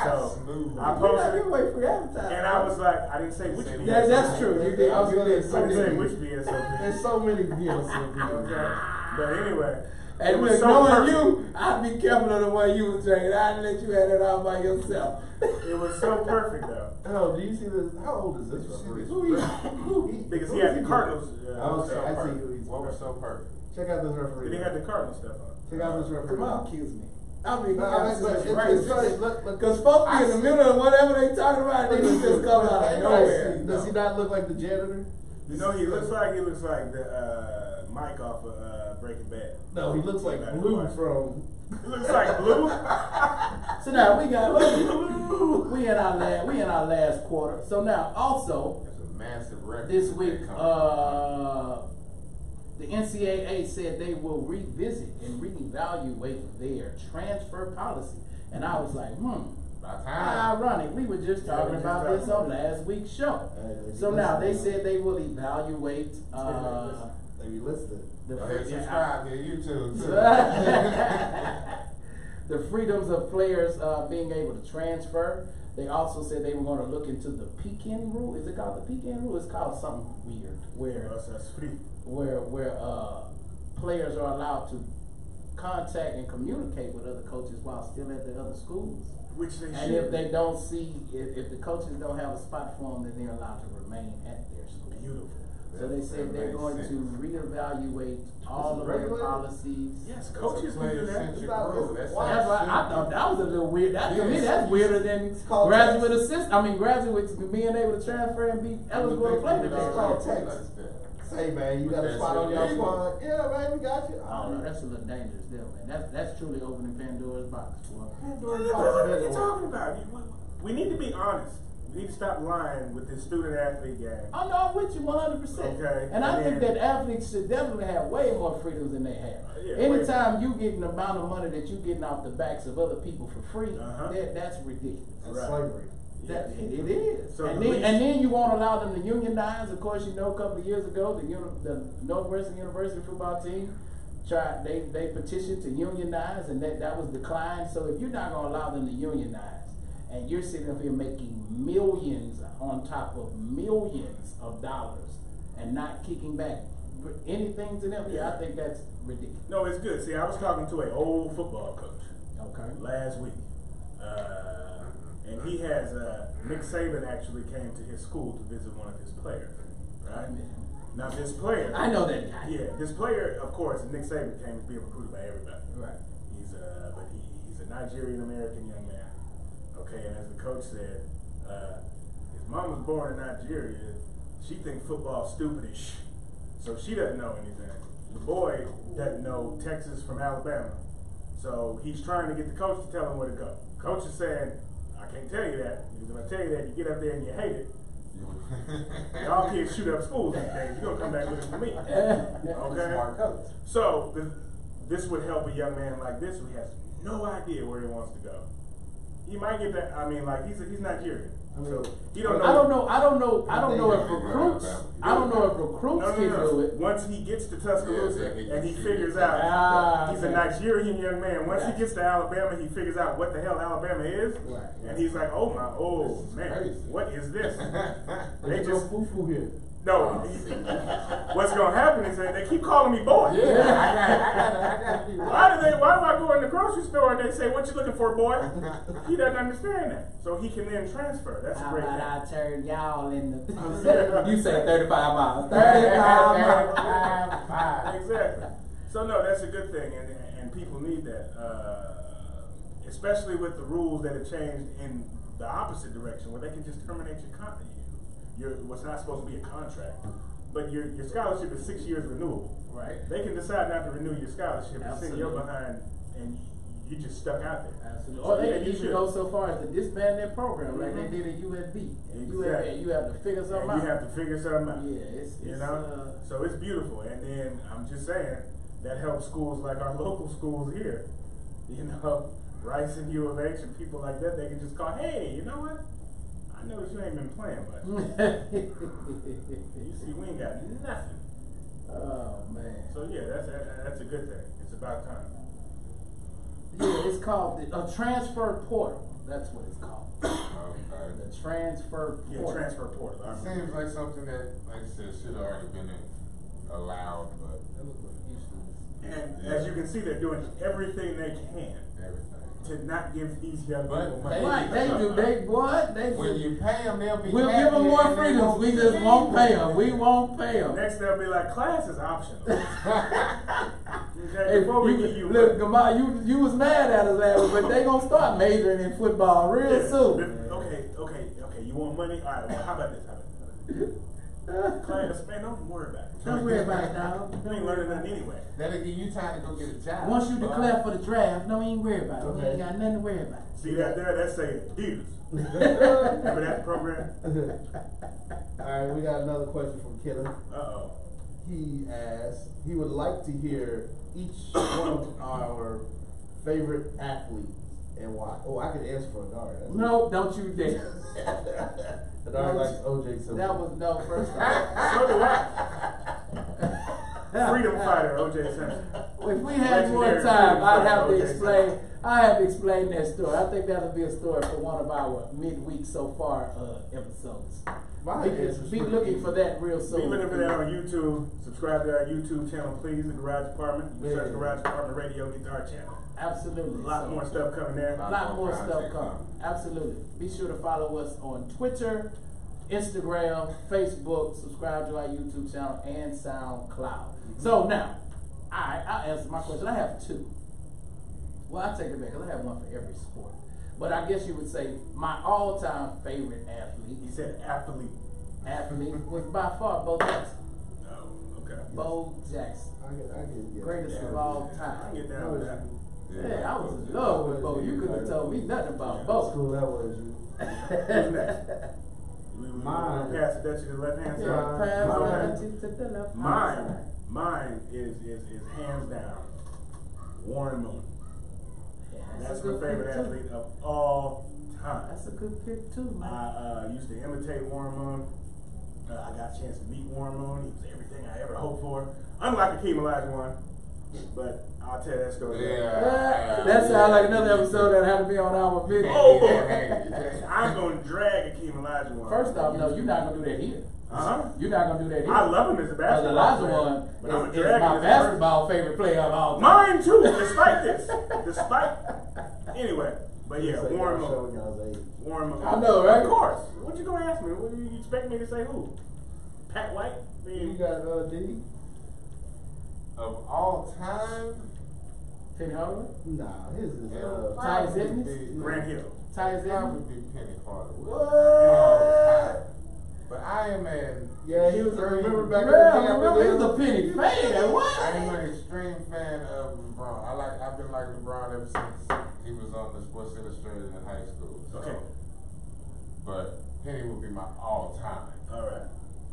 So Smooth. I You posted give it, away free advertising. and I was like, I didn't say which VSOP. Yeah, that's true. You did. I was You gonna did. say I didn't say many. which VSOP. There's so many videos of people. Okay. But anyway, And it was look, so knowing perfect. you, I'd be careful of the way you was drinking. I'd let you have it all by yourself. It was so perfect though, Oh, do you see this? How old is this referee? because he had the Cardinals. I was stuff I on. see who he's. What was so perfect? Check out this referee. Did he have the Cardinal stuff on? Check out this referee. Come on, accuse me. I mean, No, it's funny. Look, because folks be in the middle of whatever they talking about, and they just come out of nowhere. Does he not look like the janitor? You know, he looks like the Mike off of Breaking Bad. No, he looks like Blue from. He looks like Blue. So now we in our last quarter. So now also That's a massive record. this week, that comes. the NCAA said they will revisit and reevaluate their transfer policy, and I was like, About how time. ironic. We were just Yeah, talking we just about talked this about on it. last week's show. Hey, So now they listen, said they will evaluate They be listed. the Go ahead and subscribe to YouTube too. the freedoms of players being able to transfer. They also said they were going to look into the Pekin rule. Is it called the Pekin rule? It's called something weird where That's sweet. players are allowed to contact and communicate with other coaches while still at the other schools. Which they And should. if they don't see, if the coaches don't have a spot for them, then they're allowed to remain at their school. Beautiful. So they said That they're makes going sense. to reevaluate all of their regulated? policies. Yes, That's coaches a can do that. player-centric not- rule. That's why- That's right. I thought that was a little weird. That, to me, Yes. that's weirder than called graduate Texas. assist. I mean, graduates being able to transfer and be eligible to play the It's next called year. Texas. Say, man, you got a That's spot on your illegal. squad? Yeah, man, we got you. Oh no, that's a little dangerous deal, man. That's truly opening Pandora's box, boy. What are you talking about? We need to be honest. We need to stop lying with this student athlete game. Oh no, I'm with you 100%. Okay, And I and think then- that athletes should definitely have way more freedoms than they have. Yeah, Anytime you getting the amount of money that you getting off the backs of other people for free, Uh-huh. that's ridiculous. That's Right. slavery. That, it is. So and the then least- and then you won't allow them to unionize. Of course, you know, a couple of years ago, the Northwestern University football team tried. They petitioned to unionize, and that was declined. So if you're not going to allow them to unionize, and you're sitting up here making millions on top of millions of dollars and not kicking back anything to them, I think that's ridiculous. No, it's good. See, I was talking to an old football coach Okay. last week, and he has Nick Saban actually came to his school to visit one of his players, right? Now this player, I know that guy. yeah, this player, of course, Nick Saban came being recruited by everybody. Right. He's a Nigerian American young man. Okay, and as the coach said, his mom was born in Nigeria. She thinks football's stupidish, so she doesn't know anything. The boy doesn't know Texas from Alabama, so he's trying to get the coach to tell him where to go. Coach is saying, I can't tell you that, because if I tell you that, you get up there and you hate it. Y'all kids shoot up schools these days. You're going to come back looking for me. Okay? So, this would help a young man like this who has no idea where he wants to go. He might get that, I mean, like, he's Nigerian. So, he don't know. I don't know if recruits can do it. Once he gets to Tuscaloosa and he figures out he's a Nigerian young man. Once he gets to Alabama, he figures out what the hell Alabama is. Right. And he's like, oh man, what is this? They just foo here. no. What's gonna happen is that they keep calling me boy. Yeah, Why do I go in the grocery store and they say, what you looking for, boy? He doesn't understand that. So he can then transfer. That's a great thing. I turn y'all in the you say 35 miles. 35 miles. Exactly. So no, that's a good thing, and people need that. Especially with the rules that have changed in the opposite direction, where they can just terminate your contract. What's not supposed to be a contract, but your scholarship is 6 years renewable. Right. They can decide not to renew your scholarship and send you Absolutely. behind, and you just stuck out there. Absolutely. So, Or they yeah, can you even should. go so far as to disband their program, like they did at USB. Exactly. You have to figure something And out. you have to figure something out. Yeah, it's you know. So it's beautiful, and then I'm just saying that helps schools like our local schools here. You know, Rice and U of H and people like that. They can just call, hey, you know what? I noticed you ain't been playing much. You see, we ain't got nothing. Oh man. So yeah, that's a good thing. It's about time. Yeah, it's called a transfer portal. That's what it's called. The transfer portal. Yeah, transfer portal. It seems like something that, like I said, should have already been allowed, but And as you can see, they're doing everything they can everything. to not give these young But people money. Right, they do. When you pay them, they'll be We'll happy give them more and they freedoms. won't We be just won't angry. pay them. We won't pay them. Next they'll be like, class is optional. Okay, Hey, before we give you look, Gamal, you was mad at us, Adam, but they gonna start majoring in football real Yeah, soon. Okay. You want money? All right. Well, how about this? Class, man, don't worry about it. Don't worry about it, dog. You ain't learning nothing anyway. That'll give you time to go get a job. Once you declare for the draft, don't even worry about it. We Okay. ain't got nothing to worry about. See that there? That's saying Adidas. Remember that program? Alright, we got another question from Kenneth. Uh-oh. He asked, he would like to hear each one of our favorite athletes and why. Oh, I can answer for a guard. No, don't you dare. The guard likes OJ Simpson. That was no first off. So do I. Freedom fighter, O.J. Simpson. If we had more Legendary time, freedom I'd have fighter, to O.J. explain. Simpson. I have to explain that story. I think that'll be a story for one of our midweek so far episodes. My answer's Be pretty looking easy. for that real Be soon. looking for that on YouTube. Subscribe to our YouTube channel, please. The Garage Department. You can search Yeah. Garage Department Radio, get to our channel. Absolutely. A lot more stuff coming there. A lot more stuff coming. Absolutely. Be sure to follow us on Twitter, Instagram, Facebook. Subscribe to our YouTube channel and SoundCloud. So now, I'll answer my question. I have two. Well, I take it back because I have one for every sport. But I guess you would say my all-time favorite athlete. He said athlete. Was by far Bo Jackson. Oh, okay. Bo Jackson, I get greatest Yeah. of all I time. can get down with that. Yeah, I was in love with Bo. You couldn't have told me nothing about Bo. School that was you. Who's next? We Mine. pass it to the left hand Yeah, side. pass Okay. it to the left. Mine is hands down Warren Moon. That's a my good favorite pick, too. athlete of all time. That's a good pick too, man. I used to imitate Warren Moon. I got a chance to meet Warren Moon. He was everything I ever hoped for. Unlike Akeem Olajuwon, but I'll tell that story later. That sounds like another episode that had to be on our video. Oh boy, I'm gonna drag Akeem Olajuwon. First off, no, you're not gonna do that here. You're not gonna do that here. I love him as a basketball player, Olajuwon but I'm is dragging my his basketball favorite player of all time. Mine too, despite this. Anyway, but yeah, Say Warren y'all Moon. showing y'all's age. Warren Moon. I know, right? Of course. What you gonna ask me? What do you expect me to say? Who? Pat White? I You mean, got D? Of all time, Penny Hardaway? Nah, his is Ty Zitness? Grant Hill. Ty That Zitness? would be Penny Hardaway. What? But I am an yeah, he was. Remember back Bruh, in the remember he was a Penny fan. What? I am an extreme fan of LeBron. I've been like LeBron ever since he was on the Sports Illustrated in high school. So. Okay. But Penny would be my all-time. All right.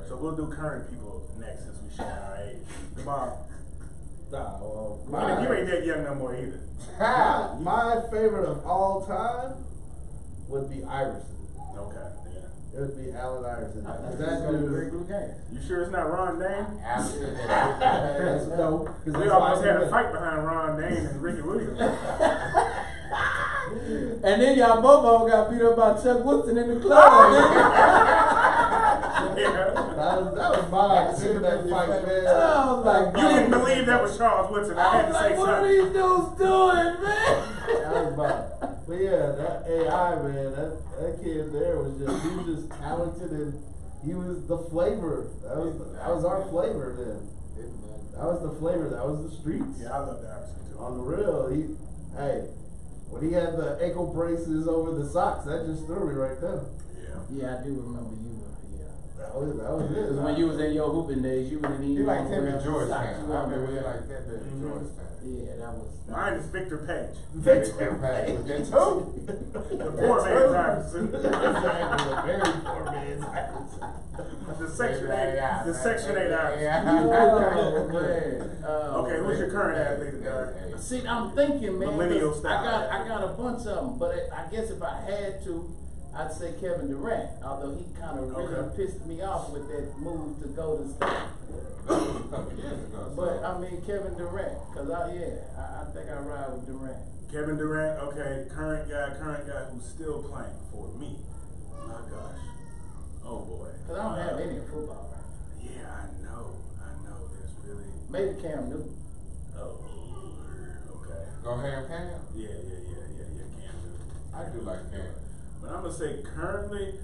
So we'll do current people next since we share our age. Tomorrow. Nah, well, You ain't that young no more either. my favorite of all time would be Iverson. Okay. Yeah. It would be Allen Iverson. That's That a dude. great blue game. You sure it's not Ron Dane? After That's that, dope. 'Cause We that's almost why had I a do fight behind Ron Dane and Ricky Williams. And then y'all both got beat up by Chuck Woodson in the club. Yeah. That was my seeing that fight, man. I was like, You didn't believe that was Charles Woodson. I I had was to like, say what are something. these dudes doing, man? That was bad. But yeah, that AI man, that kid there was just talented and he was the flavor. That was our flavor then. That was the flavor. That was the streets. Yeah, I love that Iverson too. On the real, when he had the ankle braces over the socks, that just threw me right there. Yeah. Yeah, I do remember you. That was it. Because when you was in your hooping days, you wouldn't even he liked him wear in socks. Georgetown. You I wanted to remember he wear- liked that in Georgetown. Yeah, that was. Mine is Victor Page. Victor Page. Page. That's who? The poor man's Iverson. Exactly, the very poor man's Iverson. The Section 8. The Section 8 Iverson. Oh, man. Oh, Okay, who's your man. current athlete, guy? See, I'm thinking, man. Millennial 'cause style. I got a bunch of them, but I guess if I had to, I'd say Kevin Durant. Although he kind of really Okay. pissed me off with that move to go to State. That was a couple years ago. But I mean Kevin Durant, cause I think I ride with Durant. Kevin Durant, okay, current guy who's still playing for me. My gosh. Oh boy. Cause I don't have any football right now. Yeah, I know. There's really. Maybe Cam Newton. Oh, okay. Go ham Cam? Yeah, Cam Newton. I do like Cam. But I'm gonna say currently,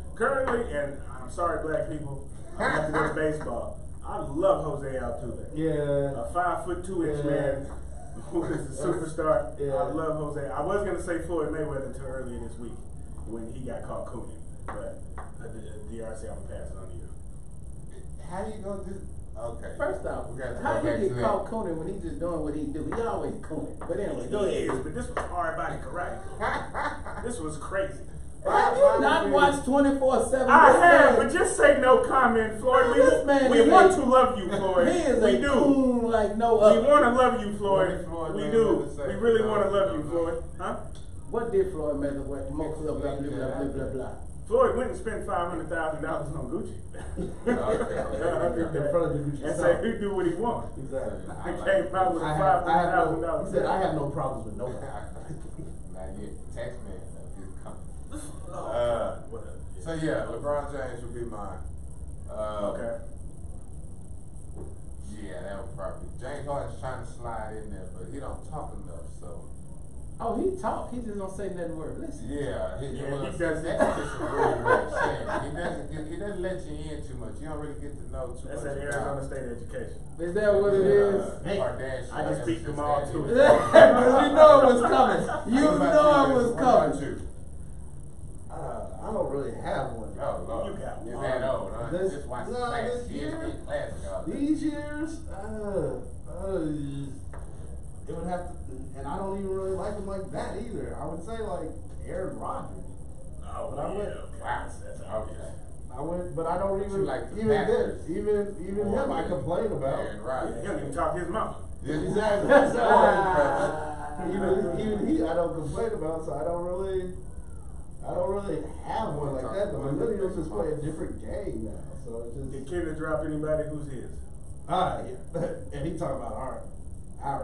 and I'm sorry, black people, I'm gonna have to go to baseball. I love Jose Altuve. Yeah. A 5'2" man who is a superstar. Yeah. I love Jose. I was gonna say Floyd Mayweather until earlier this week when he got caught cooning, but DRC, I'm gonna pass it on to you. How do you go do? Okay. First off, We got to how go back you to get that. caught cooning when he just doing what he do? He always cooning. But anyway, go He ahead. is, but this was hard body karate. This was crazy. Have you not watched 24/7? I have, but just say no comment, Floyd. This man We is want a- to love you, Floyd. He is we a do. coon like no We other. want to love you, Floyd. What did Floyd We Mayweather do. say? We really No, want to love no, you, no. Floyd. Huh? What did Floyd Mayweather blah blah blah blah blah blah? Floyd went and spent $500,000 on Gucci. In front of the Gucci And store. said he do what he wants. Exactly. He came out with I have no, $500,000. he said, I have no problems with nobody. Not yet. Text man. He's coming. Whatever. So yeah, LeBron James would be mine. Okay. Yeah, that would probably. James Harden's trying to slide in there, but he don't talk enough. So Oh, he talk. He just don't say nothing word. Listen. yeah, he well, does. That's just a weird way of saying it. He doesn't let you in too much. You don't really get to know too That's much. that Arizona State education. Is that what it is? Hey, I just beat them all to it. Because you know it was coming. You know it was coming. I don't really have one. Oh, Lord. You got You're one. that old, huh? This- Just watch no, class. this year- Classic all day. These years, it would have to, and I don't even really like them like that either. I would say like Aaron Rodgers. Oh, But I went- okay. Wow. That's Okay. I went, but I don't But even you like the even Packers. this, even him. I complain about. Aaron He Rodgers. don't even talk to his mama. Exactly. Even he, I don't complain about. So I don't really have one like that. The millennials just play a different game now. So it just. Did Kendrick drop anybody who's his? And he talking about our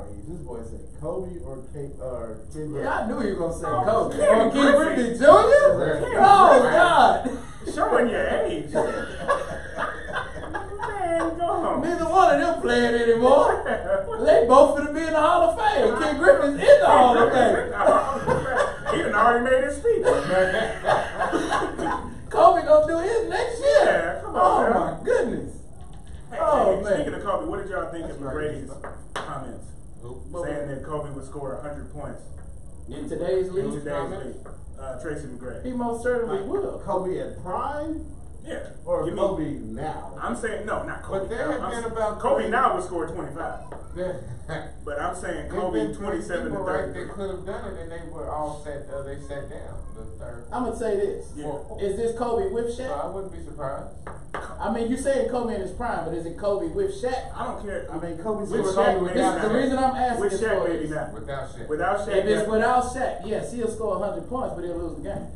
age. This boy said Kobe or Ken. Yeah, I knew you were gonna say Oh, Kobe. Ken Or Ken Griffey. Griffey Jr. Oh God! Showing your age. Man, go home. Neither one of them playing anymore. They both finna be in the Hall of Fame. Ken Griffey's in the Hall of Fame. He done already made his speech. Kobe gonna do his next year. Yeah, come on, Oh man. my goodness. Hey, Oh, hey, man. Speaking of Kobe, what did y'all think That's of right. McGrady's comments? saying that Kobe would score 100 points In today's in league, today's league. Tracy McGrady. he most certainly will. Kobe at prime Yeah. or Give me- Kobe now? I'm saying no, not Kobe. But there have I'm been s- about Kobe three- now would score 25. But I'm saying Kobe 27 to people 30. right, they could have done it, and they were all sat. They sat down. The third. I'm gonna say this. Yeah. Is this Kobe with So Shaq? I wouldn't be surprised. I mean, you saying Kobe in his prime, but is it Kobe with Shaq? I don't care. I mean, Kobe With scored Shaq, over maybe This not. is the reason I'm asking With this Shaq, for maybe is, not. Without Shaq. Without Shaq, if it's yeah. without Shaq, yes, he'll score 100 points, but he'll lose the game.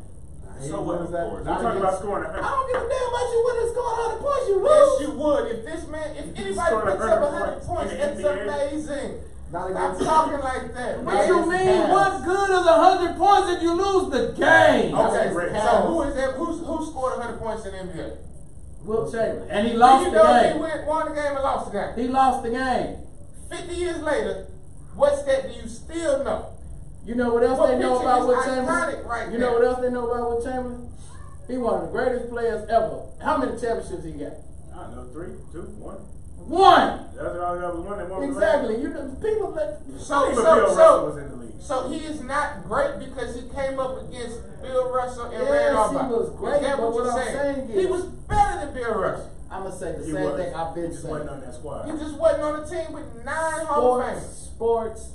So what? was that? We're Not talking about against- scoring I 100. don't give a damn about you winning scoring 100 points, you lose. Yes, you would. If this man, if anybody scored puts 100 up 100 points points, in the it's NBA. amazing. Not Stop against talking like that. What man. you mean? What good is 100 points if you lose the game? Okay, great. So who is that? Who scored 100 points in the NBA? Will Chamberlain, and he lost you the know game. he won the game and lost the game. He lost the game. 50 years later, what stat do you still know? You know what else What they know picture about is Will iconic Chamberlain? right You know now? what else they know about Will Chamberlain? He one of the greatest players ever. How many championships he got? I don't know, 3, 2, 1. One. That's all that was one that won. Exactly. You know, people that. So, Even Bill Russell was so, in the league. so he is not great because he came up against Bill Russell and Yes, ran off. he was great, Is that but what you're what I'm saying? saying He is- was better than Bill Russell. I'm gonna say the He same was. thing I've been He just wasn't saying. on that squad. He just wasn't on the team with 9 Hall of Famers. Sports.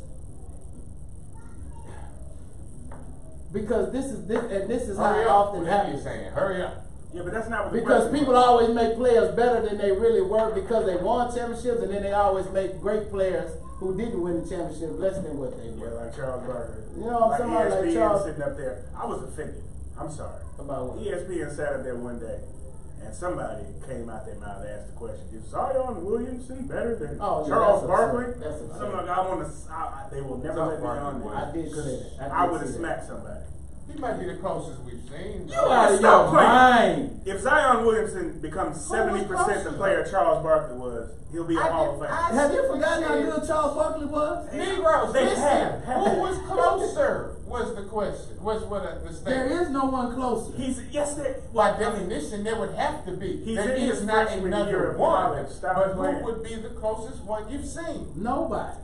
Because this is how Hurry it up. often What are you happens. saying? Hurry up. Yeah, but that's not what the Because question people was. always make players better than they really were because they won championships, and then they always make great players who didn't win the championship less than what they Yeah, were. like Charles Barkley. You know, like somebody like ESPN Charles- sitting up there. I was offended. I'm sorry. About what? ESPN sat up there one day, and somebody came out their mouth and asked the question: is Zion Williamson better than Oh, yeah, Charles that's Barkley? absurd. That's absurd. Something like I want to. They will never let me on there. I did say that. I did would have say that. smacked somebody. He might be the closest we've seen. You out of Stop your playing. mind. If Zion Williamson becomes 70% the player Charles Barkley was, he'll be a Hall of Famer. Have you forgotten how good Charles Barkley was? Negroes, They listen. have. Who was closer? Was the question? Was what the There statement? is no one closer. He's yes, there. By definition, there would have to be. He's There in his is not freshman year another of one. college. Stop But playing. who would be the closest one you've seen? Nobody.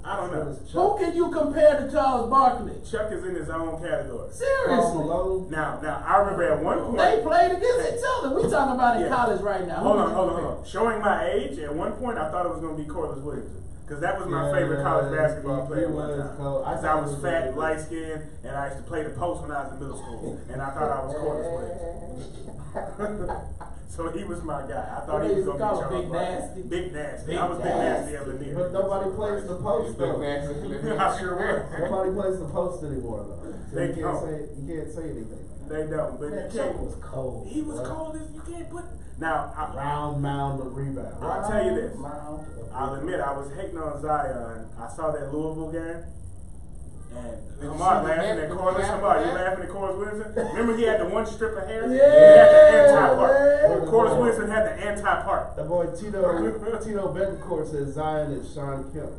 I don't know. Who can you compare to Charles Barkley? Chuck is in his own category. Karl Seriously. Malone. Now I remember at one point. They played against each other. We talking about in Yeah. college right now. Hold Who on, can hold you on, compare? hold on. Showing my age, at one point I thought it was going to be Corliss Williamson. Because that was my Yeah, favorite college basketball he player was one time. cold. I Because thought I it was was fat, really light skinned, and I used to play the post when I was in middle school. And I thought I was Corliss Williamson. So he was my guy. I thought he was going to be Call him Charles Big Barkley. Nasty. Big Nasty. Big I was Big Nasty Nasty. Lanier. But nobody plays the post though. I sure was. Nobody plays the post anymore though. So They you can't don't. say anything. They don't, but Man, you Chuck can't. was cold. He was bro. cold as you can't put. Now, Round mound of rebound. I'll tell you this. Mound. I'll admit I was hating on Zion. I saw that Louisville game. And Did you Lamar see the laughing net- at the Corliss. net- Somebody net? laughing at Corliss Williamson. Remember he had the one strip of hair? Yeah, He had the anti-part. man. Corliss Williamson had the anti-part. That boy Tito Betancourt says Zion is Sean Kemp.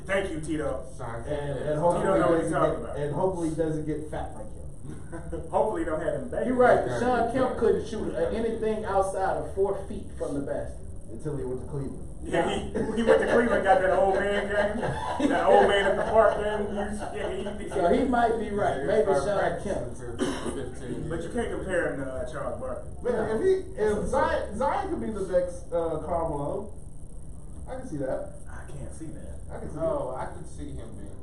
Thank you, Tito. And know what hopefully he's talking about. hopefully he doesn't get fat like him. Hopefully he don't have him back. You're right. Sean Kemp couldn't shoot anything outside of 4 feet from the basket. Until he went to Cleveland. Yeah, he went to Cleveland, got that old man game. That old man at the park game. Yeah, So he might be right. Maybe Sean Kemp. But you can't compare him to Charles Barkley. Man, if Zion could be the next Karl Malone, I can see that. I can't see that. I can see No, I could see him being.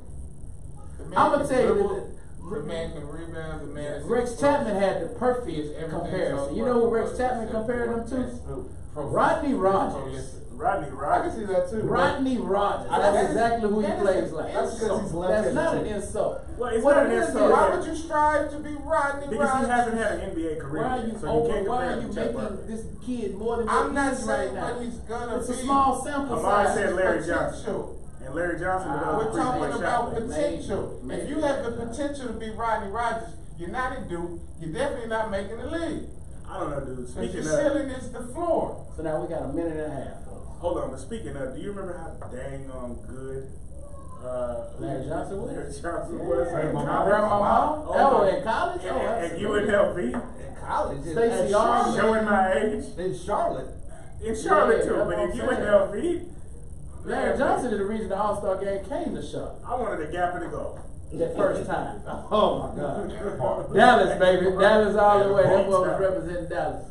The man I'm gonna can tell you dribble, that the man can rebound. The man is Rex Chapman had the perfect everything comparison. else You know who but- Rex Chapman compared him to? Who? Rodney Rogers. Rodney I can Rogers. see that too. Rodney Rogers. I- That's that is- exactly who he that is plays an like. That's because he's left That's not an handed. insult. Well, it's What not it an is insult. Why would you strive to be Rodney Because Rogers? he hasn't had an NBA career. Why are you yet, so you over? can't Why compare are him you to Chuck making Barkley. this kid more than I'm what not he is right saying now? what he's gonna It's be. a small sample Amari size. said Larry Potential. Johnson. And Larry Johnson was We're a talking three-point about shot. potential. Maybe. If you have the potential to be Rodney Rogers, you're not in Duke. You're definitely not making the league. I don't know, dude. Because Speaking your of, ceiling is the floor. So now we got a minute and a half. hold on, but speaking of, do you remember how dang good Larry Johnson was? Larry Johnson was in Grandma college? Grandma? Oh, in college? Oh, And absolutely. UNLV? In college, in- Stacey at Arnold. Charlotte. Showing my age? In Charlotte. In Charlotte Yeah, too, that's but what if I'm saying. UNLV, Larry Johnson in the regional All-Star game came to Charlotte. I wanted a gap in the goal. That first time. Oh my God. Dallas, baby. Dallas all the way. That boy was representing Dallas.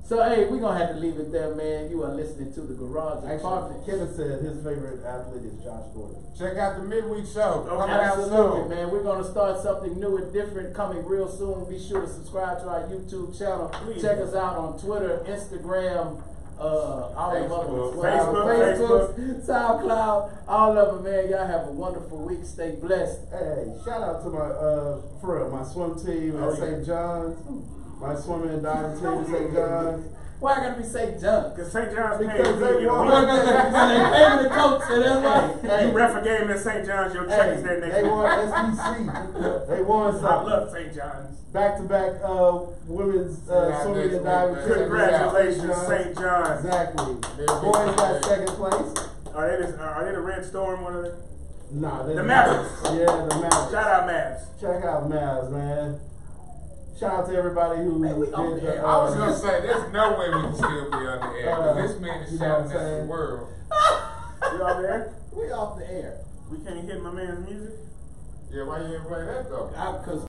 So, hey, we're going to have to leave it there, man. You are listening to the Garage Apartment. Kevin said his favorite athlete is Josh Gordon. Check out the midweek show. Coming out Absolutely, soon. man. We're going to start something new and different coming real soon. Be sure to subscribe to our YouTube channel. Please. Check us out on Twitter, Instagram, all of them. Facebook, SoundCloud, all of them, man. Y'all have a wonderful week. Stay blessed. Hey, shout out to my for real, my swim team at St. John's, my swimming and diving team at St. John's. Why I gotta be St. John? Because St. John's paid Because they you. won. They pay me the coach, and that's why. You ref a game at St. John's, your check is there next They week. won SBC. They won I something. love St. John's. Back-to-back women's swimming and diving. Congratulations, St. John's. Exactly. Boys got second place. Are they the Red Storm, one of them? Nah, The Mavericks. Yeah, the Mavericks. Shout out Mavs. Check out Mavs, man. Shout out to everybody who Man, we on did the air. I was gonna say, there's no way we can still be on the air. 'Cause this man is you know what I'm shouting at the saying? world. You out there? We off the air. We can't hit my man's music? Yeah, why you didn't play that though? Because